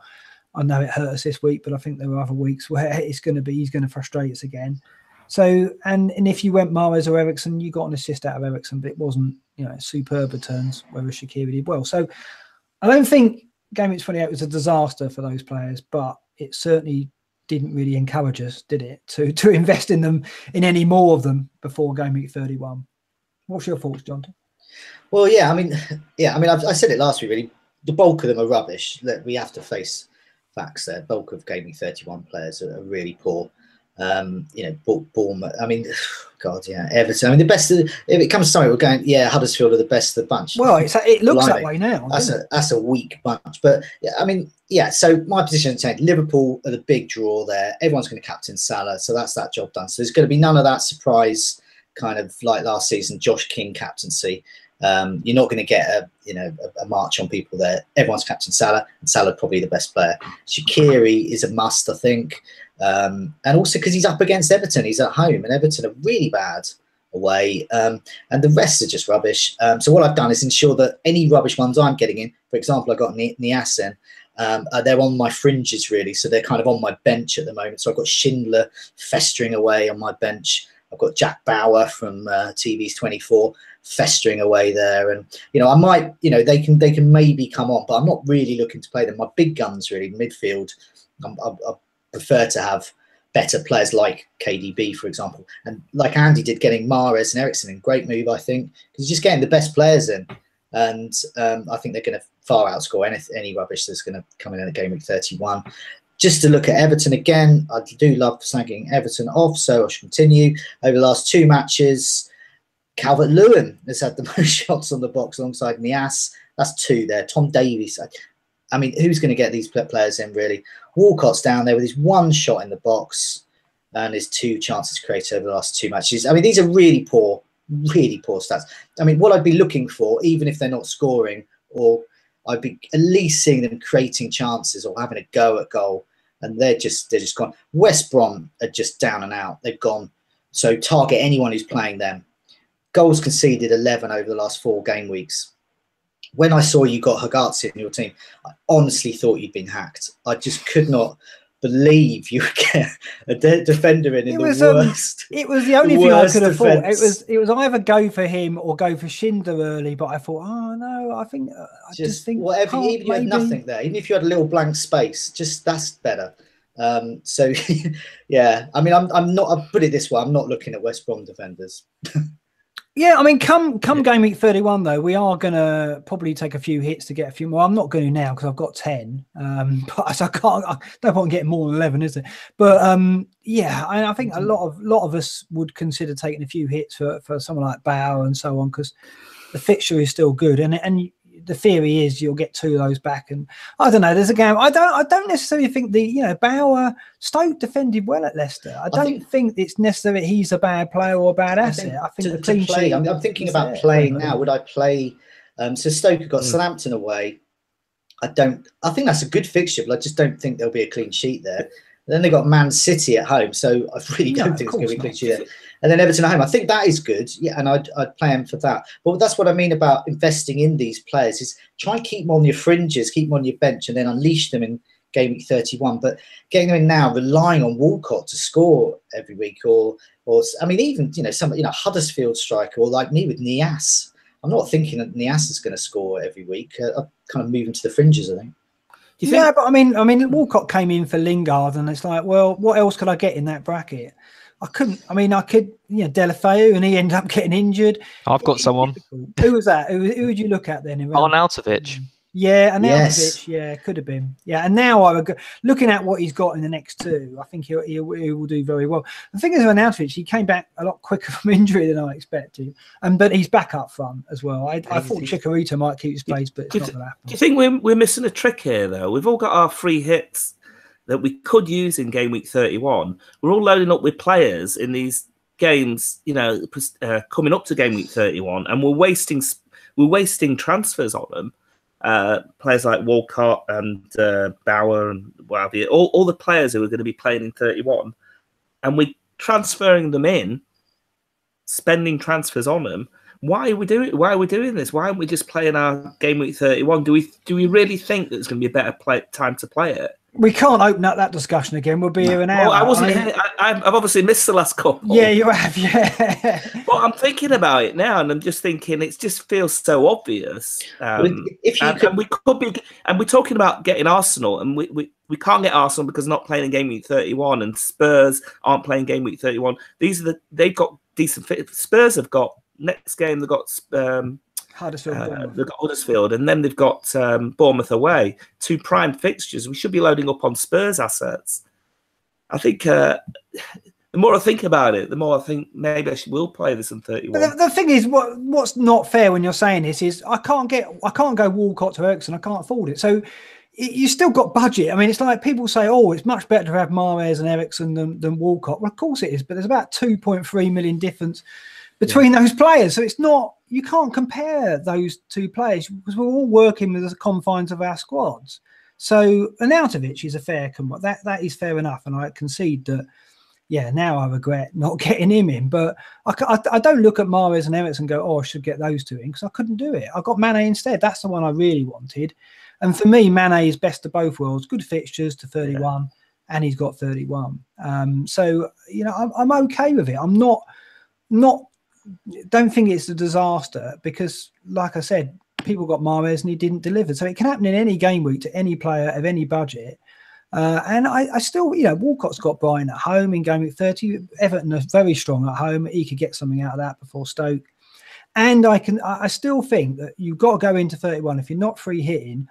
I know it hurt us this week, but I think there were other weeks where he's going to frustrate us again. So, and if you went Mahrez or Eriksen, you got an assist out of Eriksen, but it wasn't, superb returns, whereas Shaqiri did well. So I don't think game week 28 was a disaster for those players, but it certainly didn't really encourage us, did it, to invest in them, in any more of them before game week 31. What's your thoughts, John?
Well, I mean, I said it last week, really. The bulk of them are rubbish. That we have to face facts there. Bulk of game week 31 players are really poor. Bournemouth. I mean, God, yeah, Everton. I mean, the best. If it comes to something, we're going, Huddersfield are the best of the bunch.
Well, it looks that way now.
That's a weak bunch. But so my position is saying Liverpool are the big draw there. Everyone's going to captain Salah, so that's that job done. So there's going to be none of that surprise kind of like last season, Josh King captaincy. You're not going to get a march on people there. Everyone's captain Salah, and Salah probably the best player. Shaqiri is a must, I think, and also because he's up against Everton, he's at home, and Everton are really bad away, and the rest are just rubbish. So what I've done is ensure that any rubbish ones I'm getting in, for example, I got Niasse in. They're on my fringes really, so they're kind of on my bench at the moment. So I've got Schindler festering away on my bench. I've got Jack Bauer from TV's 24 festering away there, and I might, they can maybe come on, but I'm not really looking to play them. My big guns really midfield, I prefer to have better players like KDB, for example, and like Andy did, getting Mahrez and Eriksen in, great move, I think, because you're just getting the best players in. And I think they're going to far outscore any rubbish that's going to come in at Game Week 31. Just to look at Everton again, I do love snagging Everton off, so I should continue. Over the last 2 matches, Calvert-Lewin has had the most shots on the box alongside Niasse. That's 2 there. Tom Davies. I mean, who's going to get these players in, really? Walcott's down there with his 1 shot in the box and his 2 chances created over the last 2 matches. I mean, these are really poor stats. I mean, what I'd be looking for, even if they're not scoring, or I'd be at least seeing them creating chances or having a go at goal, and they're just gone. West Brom are just down and out. They've gone. So target anyone who's playing them. Goals conceded 11 over the last 4 game weeks. When I saw you got Hagazi in your team, I honestly thought you'd been hacked. I just could not believe you would get a defender in the worst.
It was the only thing I could have thought. It was either go for him or go for Schindler early, but I thought, oh no, I think I just think
whatever. Even if you had nothing there, even if you had a little blank space, just that's better. So yeah, I mean, I'm not. I'll put it this way: I'm not looking at West Brom defenders.
Yeah, I mean, come Game Week 31 though, we are going to probably take a few hits to get a few more. I'm not going to now because I've got 10, but I can't. No point in getting more than 11, is it? But yeah, I think a lot of us would consider taking a few hits for someone like Bauer and so on, because the fixture is still good, and the theory is you'll get 2 of those back. And I don't know, there's a game. I don't necessarily think Bauer, Stoke defended well at Leicester. I don't think it's necessarily he's a bad player or a bad asset. I think the clean sheet.
I'm thinking about playing now. Would I play? So Stoke have got Southampton away. I think that's a good fixture, but I just don't think there'll be a clean sheet there. Then they got Man City at home, so I really don't think it's going to be a clean sheet there. And then Everton at home, I think that is good. Yeah, and I'd play him for that. But that's what I mean about investing in these players, is try and keep them on your fringes, keep them on your bench, and then unleash them in Game Week 31. But getting them in now, relying on Walcott to score every week, or I mean, even Huddersfield striker, or like me with Niasse. I'm not thinking that Niasse is going to score every week. I'll kind of move him to the fringes, I think.
Yeah, but I mean, Walcott came in for Lingard, and it's like, well, what else could I get in that bracket? I could, Delafeu, and he ended up getting injured.
I've got someone.
Who was that? Who would you look at then?
Arnautovic.
Yeah, Arnautovic. Yeah, could have been. Yeah, and now I would looking at what he's got in the next 2, I think he will do very well. The thing is, with Arnautovic, he came back a lot quicker from injury than I expected, but he's back up front as well. I thought Chicharito might keep his place, but it's not going to happen.
Do you think we're missing a trick here, though? We've all got our free hits that we could use in Game Week 31. We're all loading up with players in these games, coming up to Game Week 31, and we're wasting transfers on them. Players like Walcott and Bauer and what have you, all the players who are going to be playing in 31, and we're transferring them in, spending transfers on them. Why are we doing this? Why aren't we just playing our Game Week 31? Do we really think that it's going to be a better time to play it?
We can't open up that discussion again. We'll be here an hour.
Well, I wasn't. I've obviously missed the last couple.
Yeah, you have. Yeah.
But I'm thinking about it now, and I'm just thinking it just feels so obvious. And we could be, and we're talking about getting Arsenal, and we can't get Arsenal because they're not playing in Game Week 31, and Spurs aren't playing Game Week 31. They've got decent fit. Spurs have got next game. They've got Huddersfield, and then they've got Bournemouth away. 2 prime fixtures. We should be loading up on Spurs assets. I think the more I think about it, the more I think maybe will play this in 31.
But the thing is, what's not fair when you're saying this is I can't go Walcott to Eriksen. I can't afford it. So you still got budget. I mean, it's like people say, oh, it's much better to have Mahrez and Eriksen than Walcott. Well, of course it is, but there's about 2.3 million difference between those players. So it's not, you can't compare those two players because we're all working with the confines of our squads. So Arnautovic is a fair that is fair enough, and I concede that. Yeah, now I regret not getting him in, but I don't look at Mahrez and Eriksen and go, oh, I should get those two in, because I couldn't do it. I got Mane instead. That's the one I really wanted. And for me, Mane is best of both worlds. Good fixtures to 31, and he's got 31. So, you know, I'm okay with it. I'm not don't think it's a disaster because, like I said, people got Mahrez and he didn't deliver. So it can happen in any game week to any player of any budget. And I still, you know, Walcott's got Brighton at home in game week 30. Everton are very strong at home. He could get something out of that before Stoke. And I still think that you've got to go into 31. If you're not free hitting,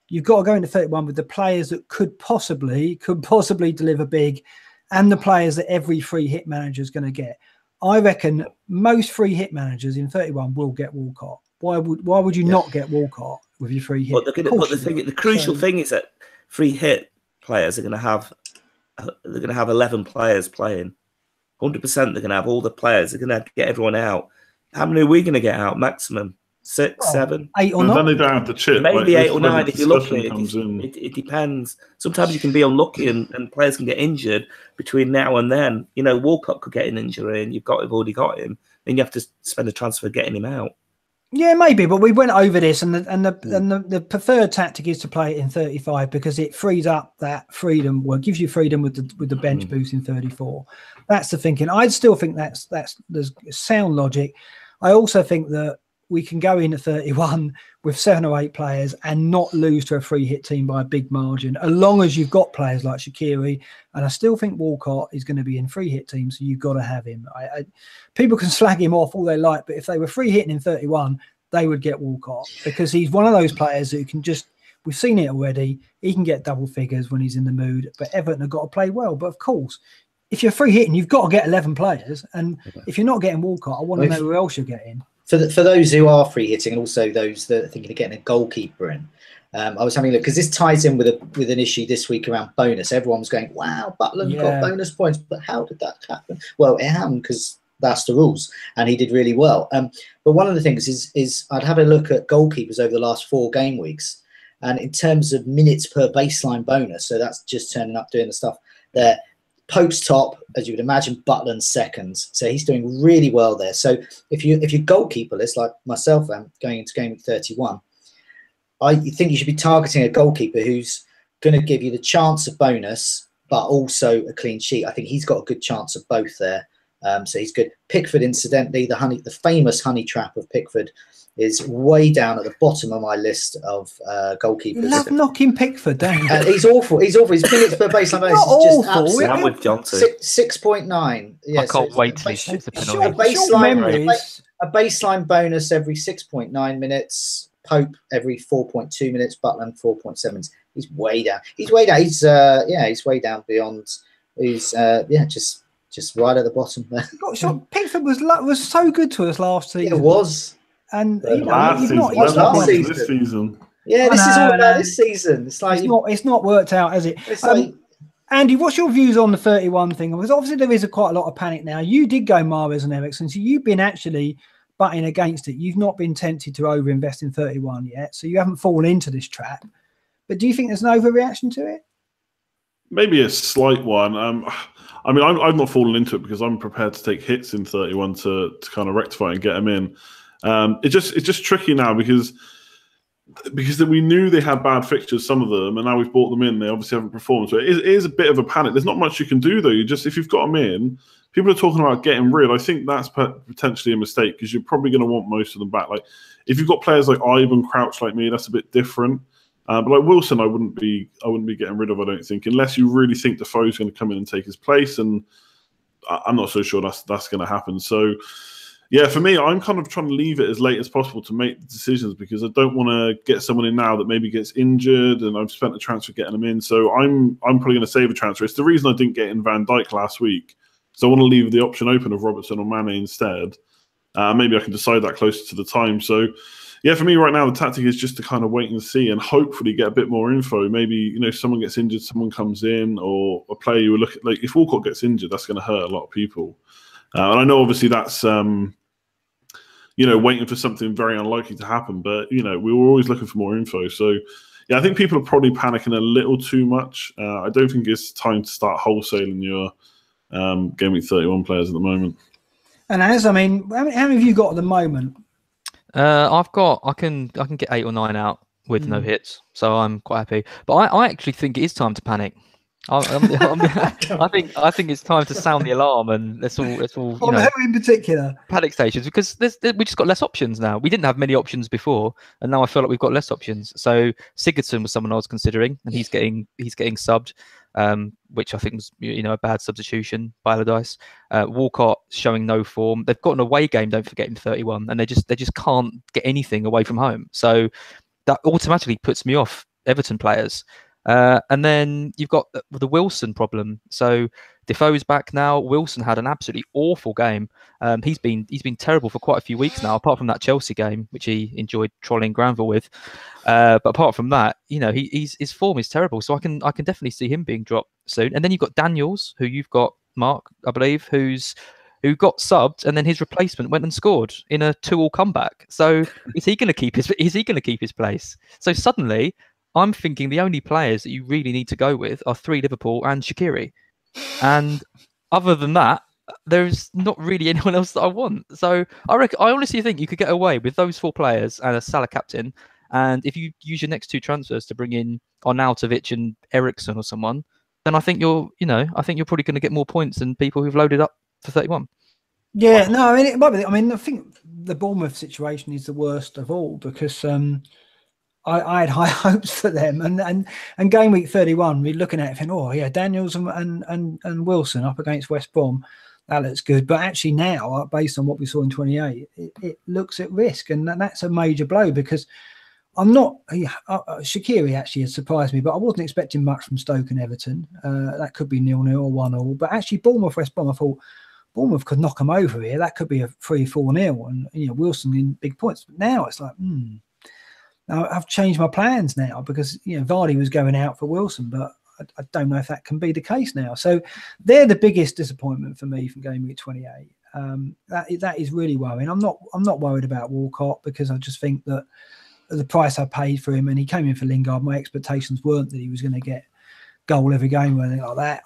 you've got to go into 31 with the players that could possibly deliver big, and the players that every free hit manager is going to get. I reckon most free hit managers in 31 will get Walcott. Why would you not get Walcott with your free hit?
But the crucial thing is that free hit players are going to have 11 players playing. 100% they're going to have all the players. They're going to get everyone out. How many are we going to get out maximum? 6, 7,
8 or 9.
Then they don't have the chip.
Maybe 8 or 9 if you're lucky. It depends. Sometimes you can be unlucky and players can get injured between now and then. You know, Walcott could get an injury and you've already got him. Then you have to spend a transfer getting him out.
Yeah, maybe, but we went over this, and the preferred tactic is to play it in 35 because it frees up that freedom. Well, it gives you freedom with the bench boost in 34. That's the thinking. I still think there's sound logic. I also think that we can go in at 31 with 7 or 8 players and not lose to a free hit team by a big margin, as long as you've got players like Shaqiri. And I still think Walcott is going to be in free hit teams, so you've got to have him. People can slag him off all they like, but if they were free hitting in 31, they would get Walcott because he's one of those players who can just, we've seen it already, he can get double figures when he's in the mood, but Everton have got to play well. But of course, if you're free hitting, you've got to get 11 players. And if you're not getting Walcott, I want to know who else you're getting.
For those who are free hitting, and also those that are thinking of getting a goalkeeper in, I was having a look because this ties in with an issue this week around bonus. Everyone was going, "Wow, Butland got bonus points," but how did that happen? Well, it happened because that's the rules, and he did really well. But one of the things is I'd have a look at goalkeepers over the last 4 game weeks, and in terms of minutes per baseline bonus, so that's just turning up doing the stuff there. Pope's top, as you would imagine, Butland's seconds. So he's doing really well there. So if you're goalkeeperless, like myself am, going into game week 31, I think you should be targeting a goalkeeper who's going to give you the chance of bonus, but also a clean sheet. I think he's got a good chance of both there. So he's good. Pickford, incidentally, the famous honey trap of Pickford is way down at the bottom of my list of goalkeepers.
You love knocking Pickford down.
He's awful. He's awful. His minutes per baseline bonus is just absolutely.
I'm with Johnson.
6.9. Yeah,
I can't wait till he shoots the penalty.
A baseline bonus every 6.9 minutes. Pope every 4.2 minutes. Butland 4.7. He's way down. He's way down. He's way down beyond. He's just right at the bottom there.
Pickford was so good to us last season.
It was.
And
last season. This season.
Yeah, this is all about this season. It's like
it's not worked out, has it?
It's like,
Andy, what's your views on the 31 thing? Because obviously there is quite a lot of panic now. You did go Mahrez and Eriksen, so you've been actually butting against it. You've not been tempted to overinvest in 31 yet, so you haven't fallen into this trap. But do you think there's an overreaction to it?
Maybe a slight one. I mean, I've not fallen into it because I'm prepared to take hits in 31 to kind of rectify and get them in. It's just tricky now because we knew they had bad fixtures, some of them, and now we've bought them in. They obviously haven't performed, so it is a bit of a panic. There's not much you can do though. If you've got them in, people are talking about getting rid. I think that's potentially a mistake because you're probably going to want most of them back. Like if you've got players like Ivan, Crouch, like me, that's a bit different. But like Wilson, I wouldn't be getting rid of. I don't think, unless you really think Defoe's going to come in and take his place, and I'm not so sure that's going to happen. So. Yeah, for me, I'm kind of trying to leave it as late as possible to make the decisions because I don't want to get someone in now that maybe gets injured and I've spent a transfer getting them in. So I'm probably going to save a transfer. It's the reason I didn't get in Van Dijk last week. So I want to leave the option open of Robertson or Mane instead. Maybe I can decide that closer to the time. So yeah, for me right now, the tactic is just to kind of wait and see and hopefully get a bit more info. Maybe, someone gets injured, someone comes in, or a player you look at, like if Walcott gets injured, that's going to hurt a lot of people. And I know obviously that's, waiting for something very unlikely to happen. But, we were always looking for more info. So, yeah, I think people are probably panicking a little too much. I don't think it's time to start wholesaling your Game Week 31 players at the moment.
And how many have you got at the moment?
I can get 8 or 9 out with no hits, so I'm quite happy. But I actually think it is time to panic. I think it's time to sound the alarm, and let's all
On who in particular?
Panic stations, because we just got less options now. We didn't have many options before, and now I feel like we've got less options. So Sigurdsson was someone I was considering, and he's getting subbed, which I think was a bad substitution by Allardyce. Walcott showing no form. They've got an away game, don't forget, in 31, and they just can't get anything away from home. So that automatically puts me off Everton players. And then you've got the Wilson problem. So Defoe's back now. Wilson had an absolutely awful game. He's been terrible for quite a few weeks now, apart from that Chelsea game, which he enjoyed trolling Granville with. But apart from that, his form is terrible. So I can definitely see him being dropped soon. And then you've got Daniels, who you've got, Mark, I believe, who got subbed, and then his replacement went and scored in a 2-2 comeback. So is he going to keep his place? So suddenly, I'm thinking the only players that you really need to go with are 3 Liverpool and Shaqiri. And other than that, there's not really anyone else that I want. So I honestly think you could get away with those 4 players and a Salah captain. And if you use your next 2 transfers to bring in Arnautovic and Eriksson or someone, then I think you're probably going to get more points than people who've loaded up for 31.
Yeah, no, it might be. I think the Bournemouth situation is the worst of all, because I had high hopes for them, and Game Week 31, we're looking at it thinking, oh yeah, Daniels and Wilson up against West Brom, that looks good. But actually now, based on what we saw in 28, it looks at risk, and that's a major blow, because I'm not. Shaqiri actually has surprised me, but I wasn't expecting much from Stoke and Everton. That could be 0-0 or 1-1, but actually Bournemouth, West Brom, I thought Bournemouth could knock them over here. That could be a 3-4-0, and Wilson in big points. But now it's like, Now, I've changed my plans now, because Vardy was going out for Wilson, but I don't know if that can be the case now. So they're the biggest disappointment for me from Game Week 28. That is really worrying. I'm not worried about Walcott, because I just think that the price I paid for him, and he came in for Lingard, my expectations weren't that he was going to get goal every game or anything like that.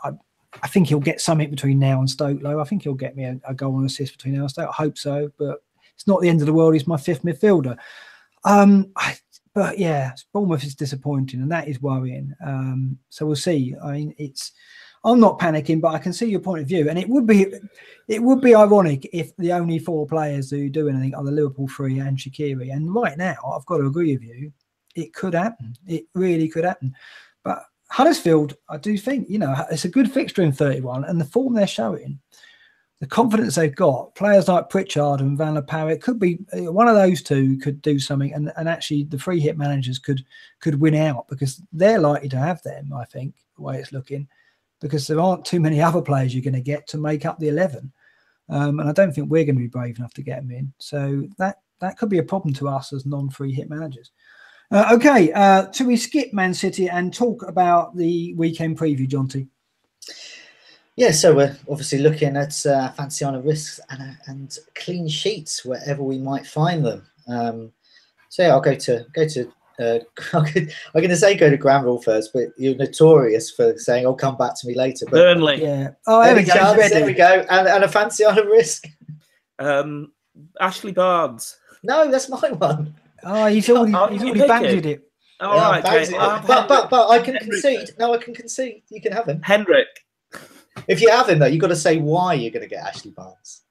I think he'll get something between now and Stoke, though. I think he'll get me a goal and assist between now and Stoke. I hope so, but it's not the end of the world. He's my 5th midfielder. But yeah, Bournemouth is disappointing, and that is worrying. So we'll see. I mean, I'm not panicking, but I can see your point of view, and it would be ironic if the only 4 players who do anything are the Liverpool 3 and Shaqiri. And right now, I've got to agree with you, it could happen. It really could happen. But Huddersfield, I do think it's a good fixture in 31, and the form they're showing, the confidence they've got, players like Pritchard and Van der Parra, it could be one of those 2 could do something, and actually the free hit managers could win out, because they're likely to have them, I think, the way it's looking, because there aren't too many other players you're going to get to make up the 11. And I don't think we're going to be brave enough to get them in. So that could be a problem to us as non-free hit managers. Okay, so we skip Man City and talk about the weekend preview, Jonty.
Yeah, so we're obviously looking at fancy honour risks and clean sheets wherever we might find them. So yeah, I'll go to. I'm going to say go to Granville first, but you're notorious for saying, "I'll come back to me later." But
Burnley.
Yeah. Oh, there we
go. And a fancy honour risk.
Ashley Barnes.
No, that's my one.
Oh, he's already bagged it.
All right, okay.
But I can concede. No, I can concede. You can have him.
Hendrick.
If you have him, though, you've got to say why you're going to get Ashley Barnes.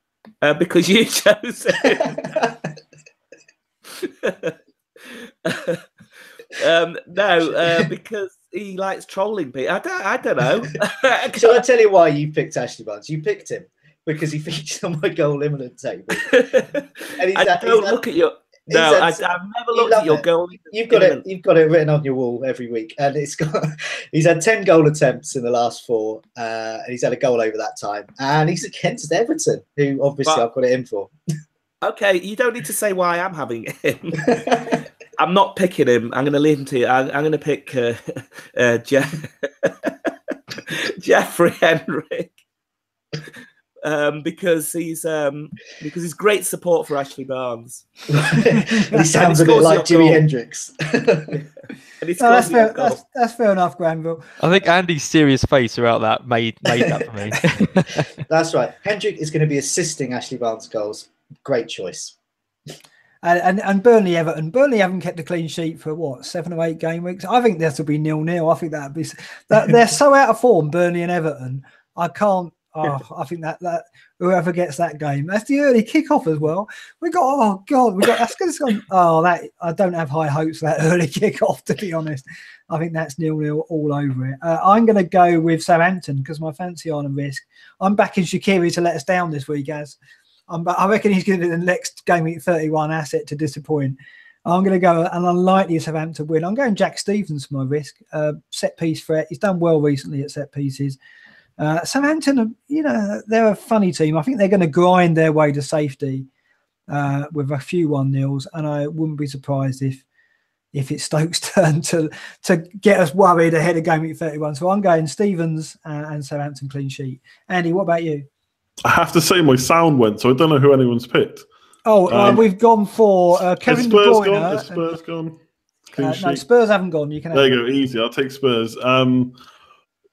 Because you chose him. Because he likes trolling people. I don't know.
Shall I tell you why you picked Ashley Barnes? You picked him because he featured on my goal imminent table. And
I've never looked at your goal.
You've got it written on your wall every week, and he's had 10 goal attempts in the last 4, and he's had a goal over that time, and he's against Everton, who obviously I've got it in for.
Okay, you don't need to say why I'm having him. I'm not picking him. I'm going to leave him to you. I'm going to pick Jeffrey Hendrick. because he's great support for Ashley Barnes.
He sounds a bit like Jimi Hendrix.
That's fair enough, Granville.
I think Andy's serious face throughout that made that for me.
That's right. Hendrick is going to be assisting Ashley Barnes' goals. Great choice.
And Burnley Everton. Burnley haven't kept a clean sheet for what, 7 or 8 game weeks. I think this will be 0-0. I think that'd be they're so out of form, Burnley and Everton. I can't. I think that whoever gets that game, that's the early kickoff as well. We got that's going to that I don't have high hopes for that early kickoff, to be honest. I think that's 0-0 all over it. I'm going to go with Southampton because my fancy on a risk. I'm backing Shaqiri to let us down this week, I reckon he's going to be the next game week 31 asset to disappoint. I'm going to go an unlikely Southampton win. I'm going Jack Stevens for my risk. Set piece threat. He's done well recently at set pieces. Southampton, they're a funny team. I think they're going to grind their way to safety with a few 1-0s, and I wouldn't be surprised if it's Stoke's turn to get us worried ahead of game week 31. So I'm going Stevens and Southampton clean sheet. Andy, what about you?
I have to say my sound went, so I don't know who anyone's picked.
We've gone for Kevin De Bruyne.
Is Spurs gone?
No, Spurs haven't gone. You can.
There you go. Easy. I'll take Spurs.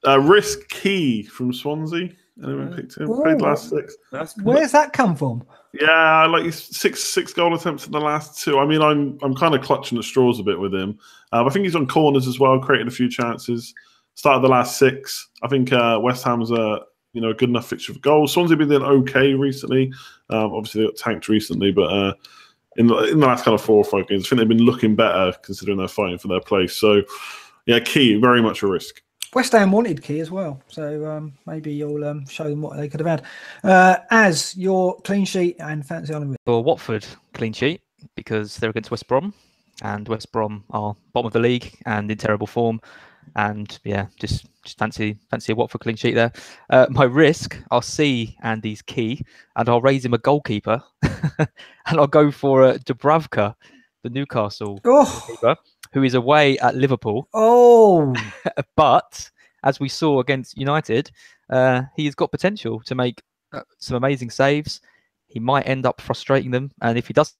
Risk Key from Swansea. Anyone picked him? Played last 6.
Where's that come from?
Yeah, I like his six goal attempts in the last 2. I mean, I'm kind of clutching at straws a bit with him. I think he's on corners as well, created a few chances. Started the last 6. I think West Ham's a good enough fixture for goals. Swansea have been doing okay recently. Obviously, they got tanked recently, but in the last kind of 4 or 5 games, I think they've been looking better considering they're fighting for their place. So, yeah, Key, very much a risk.
West Ham wanted Key as well, so maybe you'll show them what they could have had. As your clean sheet and fancy on it.
For Watford, clean sheet because they're against West Brom, and West Brom are bottom of the league and in terrible form. And yeah, just fancy a Watford clean sheet there. My risk, I'll see Andy's Key, and I'll raise him a goalkeeper, and I'll go for Dubravka, the Newcastle goalkeeper, who is away at Liverpool. But as we saw against United, he has got potential to make some amazing saves. He might end up frustrating them, and if he does.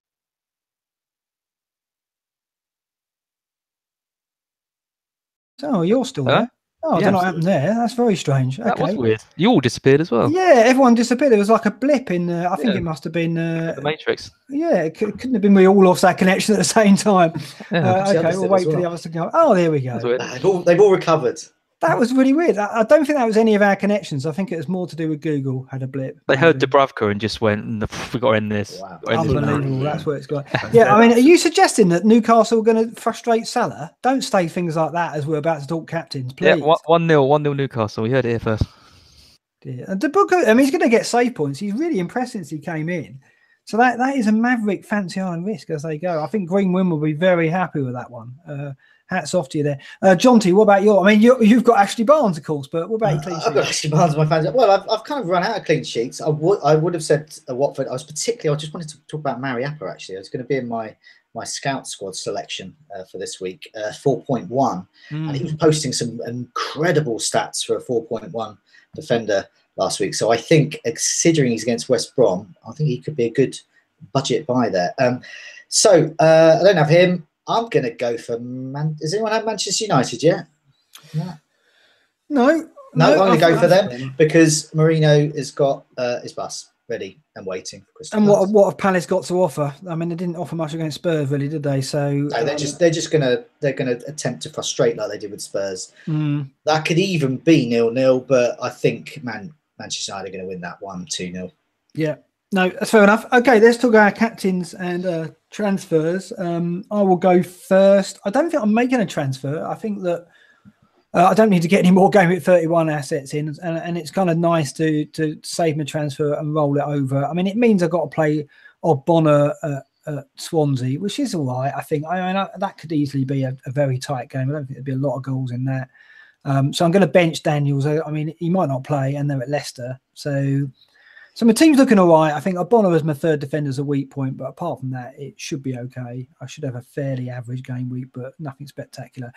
Oh, you're still there. I don't know what happened there. That's very strange.
That was weird. You all disappeared as well.
Yeah, everyone disappeared. There was like a blip in. I think it must have been
the Matrix.
Yeah, it couldn't have been we all lost that connection at the same time. Okay, we'll wait for the others to go. Oh, there we go.
They've all recovered.
That was really weird. I don't think that was any of our connections. I think it was more to do with Google had a blip.
They heard Dubravka and just went, we got to end this.
Wow.
Unbelievable. That's where it's going. Yeah, I mean, are you suggesting that Newcastle are going to frustrate Salah? Don't say things like that as we're about to talk captains, please.
Yeah, 1-0 Newcastle. We heard it here first.
Yeah. And he's going to get save points. He's really impressed since he came in. So that is a maverick fancy on risk as they go. I think Green Win will be very happy with that one. Hats off to you there. John T, what about you? I mean, you've got Ashley Barnes, of course, but what about your clean sheet?
I've got Ashley Barnes in my fans. Well, I've kind of run out of clean sheets. I would have said Watford. I just wanted to talk about Mariappa, actually. I was going to be in my scout squad selection for this week, 4.1. And he was posting some incredible stats for a 4.1 defender last week. So I think, considering he's against West Brom, I think he could be a good budget buy there. So I don't have him. I'm going to go for Has anyone had Manchester United yet?
No.
I'm going to go for them because Mourinho has got his bus ready and waiting for Crystal Palace.
And what have Palace got to offer? I mean, they didn't offer much against Spurs, really, did they? So
no, they're gonna attempt to frustrate like they did with Spurs. That could even be 0-0, but I think Manchester United are going to win that 1-2-0.
Yeah. No, that's fair enough. Okay, let's talk about our captains and transfers. I will go first. I don't think I'm making a transfer. I think that I don't need to get any more game at 31 assets in, and it's kind of nice to save my transfer and roll it over. I mean, it means I've got to play Bonner at Swansea, which is all right, I think. I mean, that could easily be a very tight game. I don't think there'd be a lot of goals in that. So I'm going to bench Daniels. I mean, he might not play, and they're at Leicester. So my team's looking all right. I think Bonner as my third defender is a weak point, but apart from that, it should be okay. I should have a fairly average game week, but nothing spectacular.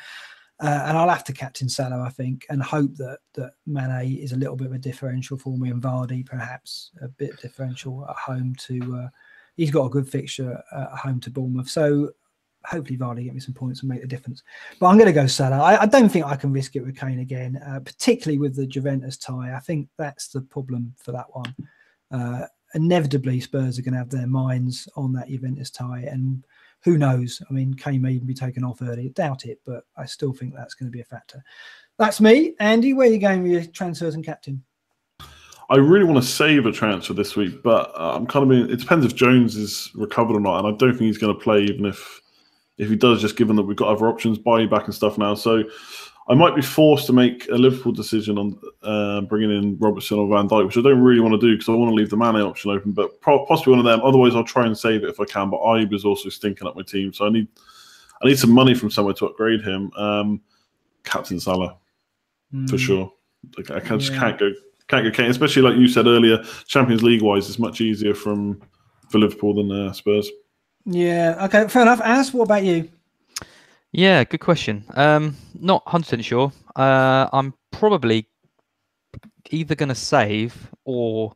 And I'll have to captain Salah, I think, and hope that Mane is a little bit of a differential for me, and Vardy perhaps a bit differential at home to. He's got a good fixture at home to Bournemouth, so hopefully Vardy get me some points and make the difference. But I'm going to go Salah. I don't think I can risk it with Kane again, particularly with the Juventus tie. I think that's the problem for that one. Inevitably, Spurs are going to have their minds on that Juventus tie, and who knows? I mean, Kane may even be taken off early. I doubt it, but I still think that's going to be a factor. That's me. Andy, where are you going with your transfers and captain?
I really want to save a transfer this week, but I'm kind of being, it depends if Jones is recovered or not, and I don't think he's going to play even if he does, just given that we've got other options, buy back and stuff now. So I might be forced to make a Liverpool decision on bringing in Robertson or Van Dijk, which I don't really want to do because I want to leave the Mane option open, but possibly one of them. Otherwise, I'll try and save it if I can. But Ibe is also stinking up my team, so I need some money from somewhere to upgrade him. Captain Salah, for sure. I can't go Kane, especially like you said earlier. Champions League wise, it's much easier for Liverpool than Spurs.
Yeah. Okay. Fair enough. As, what about you?
Yeah, good question. Not 100% sure. I'm probably either going to save, or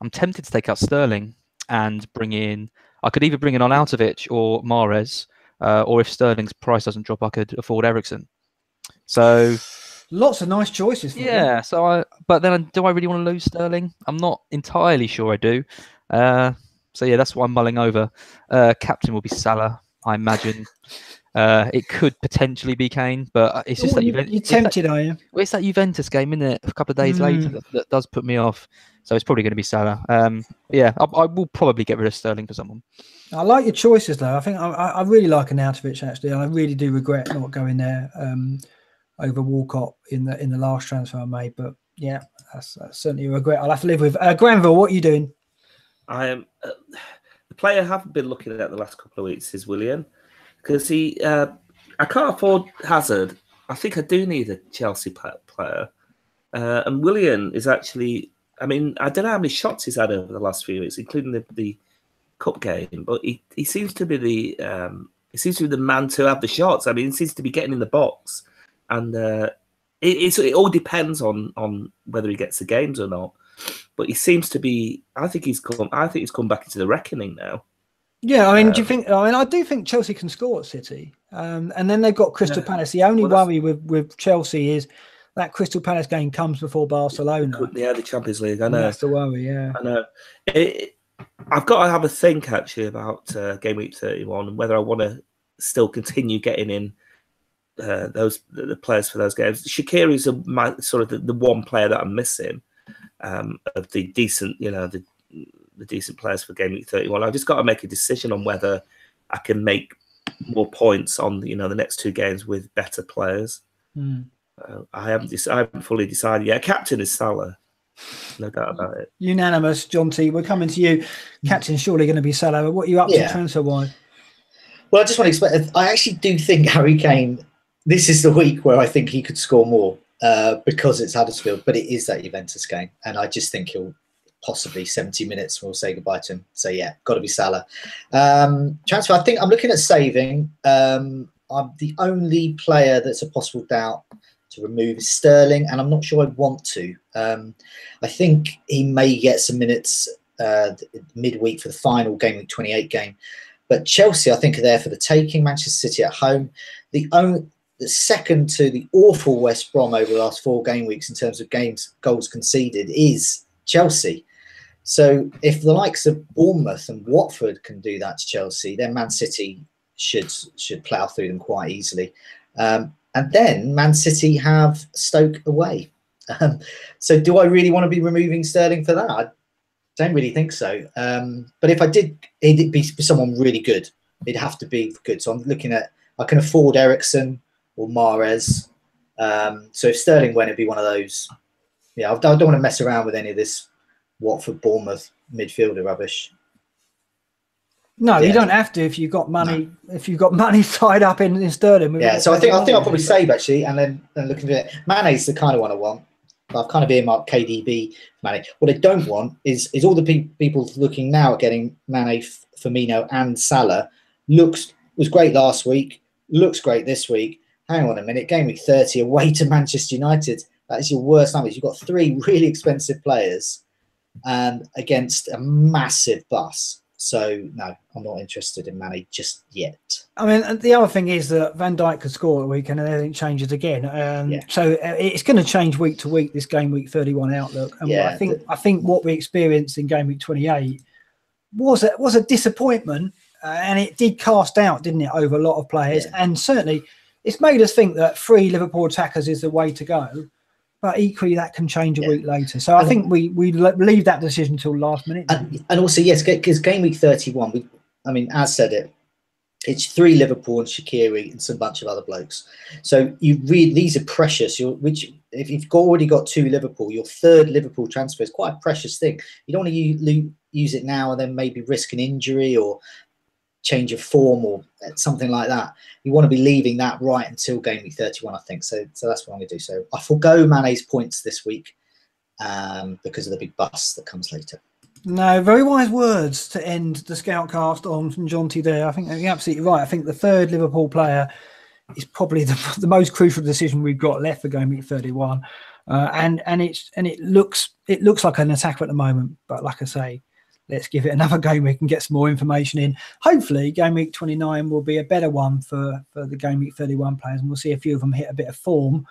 I'm tempted to take out Sterling and bring in. I could either bring in Arnautovic or Mahrez, or if Sterling's price doesn't drop, I could afford Eriksen. So
lots of nice choices.
Yeah. But then, do I really want to lose Sterling? I'm not entirely sure I do. So yeah, that's what I'm mulling over. Captain will be Salah, I imagine. It could potentially be Kane, but it's just that
you're tempted, are you?
Well, it's that Juventus game, isn't it? A couple of days later that does put me off. So it's probably going to be Salah. Yeah, I will probably get rid of Sterling for someone.
I like your choices, though. I think I really like Arnautovic, actually, and I really do regret not going there over Walcott in the last transfer I made. But yeah, that's certainly a regret I'll have to live with. Granville, what are you doing?
I am the player I haven't been looking at the last couple of weeks is Willian, because I can't afford Hazard. I think I do need a Chelsea player, and Willian is actually. I mean, I don't know how many shots he's had over the last few weeks, including the cup game, but he seems to be the man to have the shots. I mean, he seems to be getting in the box, and it all depends on whether he gets the games or not. But he seems to be. I think he's come back into the reckoning now.
Yeah, I mean, do you think? I mean, I do think Chelsea can score at City, and then they've got Crystal Palace. The only worry with Chelsea is that Crystal Palace game comes before Barcelona.
Yeah, the Champions League. I know.
That's the worry. Yeah, I
know. I've got to have a think actually about Game Week 31 and whether I want to still continue getting in the players for those games. Shaqiri is sort of the one player that I'm missing of the decent, the decent players for Game Week 31. I've just got to make a decision on whether I can make more points on the next two games with better players. I haven't fully decided yet. Captain is Salah. No doubt about it.
Unanimous, John T. We're coming to you. Captain's surely going to be Salah. What are you up to transfer-wise?
Well, I just want to explain. I actually do think Harry Kane, this is the week where I think he could score more because it's Huddersfield, but it is that Juventus game. And I just think he'll possibly 70 minutes we'll say goodbye to him. So, yeah, got to be Salah. Transfer, I think I'm looking at saving. I'm the only player that's a possible doubt to remove is Sterling, and I'm not sure I want to. I think he may get some minutes midweek for the final Game Week 28 game. But Chelsea, I think, are there for the taking. Manchester City at home. The second to the awful West Brom over the last 4 game weeks in terms of goals conceded is Chelsea. So if the likes of Bournemouth and Watford can do that to Chelsea, then Man City should plough through them quite easily. And then Man City have Stoke away. So do I really want to be removing Sterling for that? I don't really think so. But if I did, it'd be someone really good. It'd have to be good. So I'm looking at, I can afford Eriksen or Mahrez. So if Sterling went, it'd be one of those. Yeah, I don't want to mess around with any of this Watford, Bournemouth midfielder rubbish.
No, you don't have to if you've got money. No. If you've got money tied up in Sterling.
Yeah, so I think I'll probably save actually, and then looking at it. Mane's the kind of one I want. I've kind of earmarked KDB Mane. What I don't want is all the people looking now at getting Mane, Firmino, and Salah. Was great last week. Looks great this week. hang on a minute, game week 30 away to Manchester United. That is your worst numbers. You've got 3 really expensive players against a massive bus. So, no, I'm not interested in Mane just yet.
I mean, the other thing is that Van Dijk could score a weekend and everything changes again. So it's going to change week to week, this game week 31 outlook. And I think what we experienced in game week 28 was a disappointment, and it did cast doubt, didn't it, over a lot of players. Yeah. And certainly it's made us think that 3 Liverpool attackers is the way to go. But equally, that can change a week later. So I think we leave that decision till last minute.
And also, yes, because game week 31, as said it's 3 Liverpool and Shaqiri and some bunch of other blokes. So you read these are precious. If you've already got 2 Liverpool, your 3rd Liverpool transfer is quite a precious thing. You don't want to use it now and then maybe risk an injury or change of form or something like that. You want to be leaving that right until game week 31, I think. So that's what I'm going to do. So I forgo Mane's points this week because of the big bus that comes later.
No, very wise words to end the Scoutcast on from Jonty there. I think you're absolutely right. I think the 3rd Liverpool player is probably the most crucial decision we've got left for game week 31. And it looks like an attack at the moment. But like I say, let's give it another game week and get some more information in. Hopefully, game week 29 will be a better one for the game week 31 players, and we'll see a few of them hit a bit of form,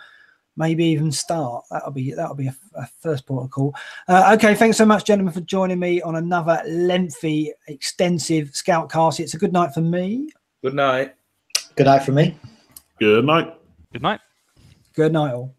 maybe even start. That'll be a first port of call. Okay, thanks so much, gentlemen, for joining me on another lengthy, extensive Scoutcast. It's a good night for me.
Good night.
Good night for me.
Good night.
Good night.
Good night, all.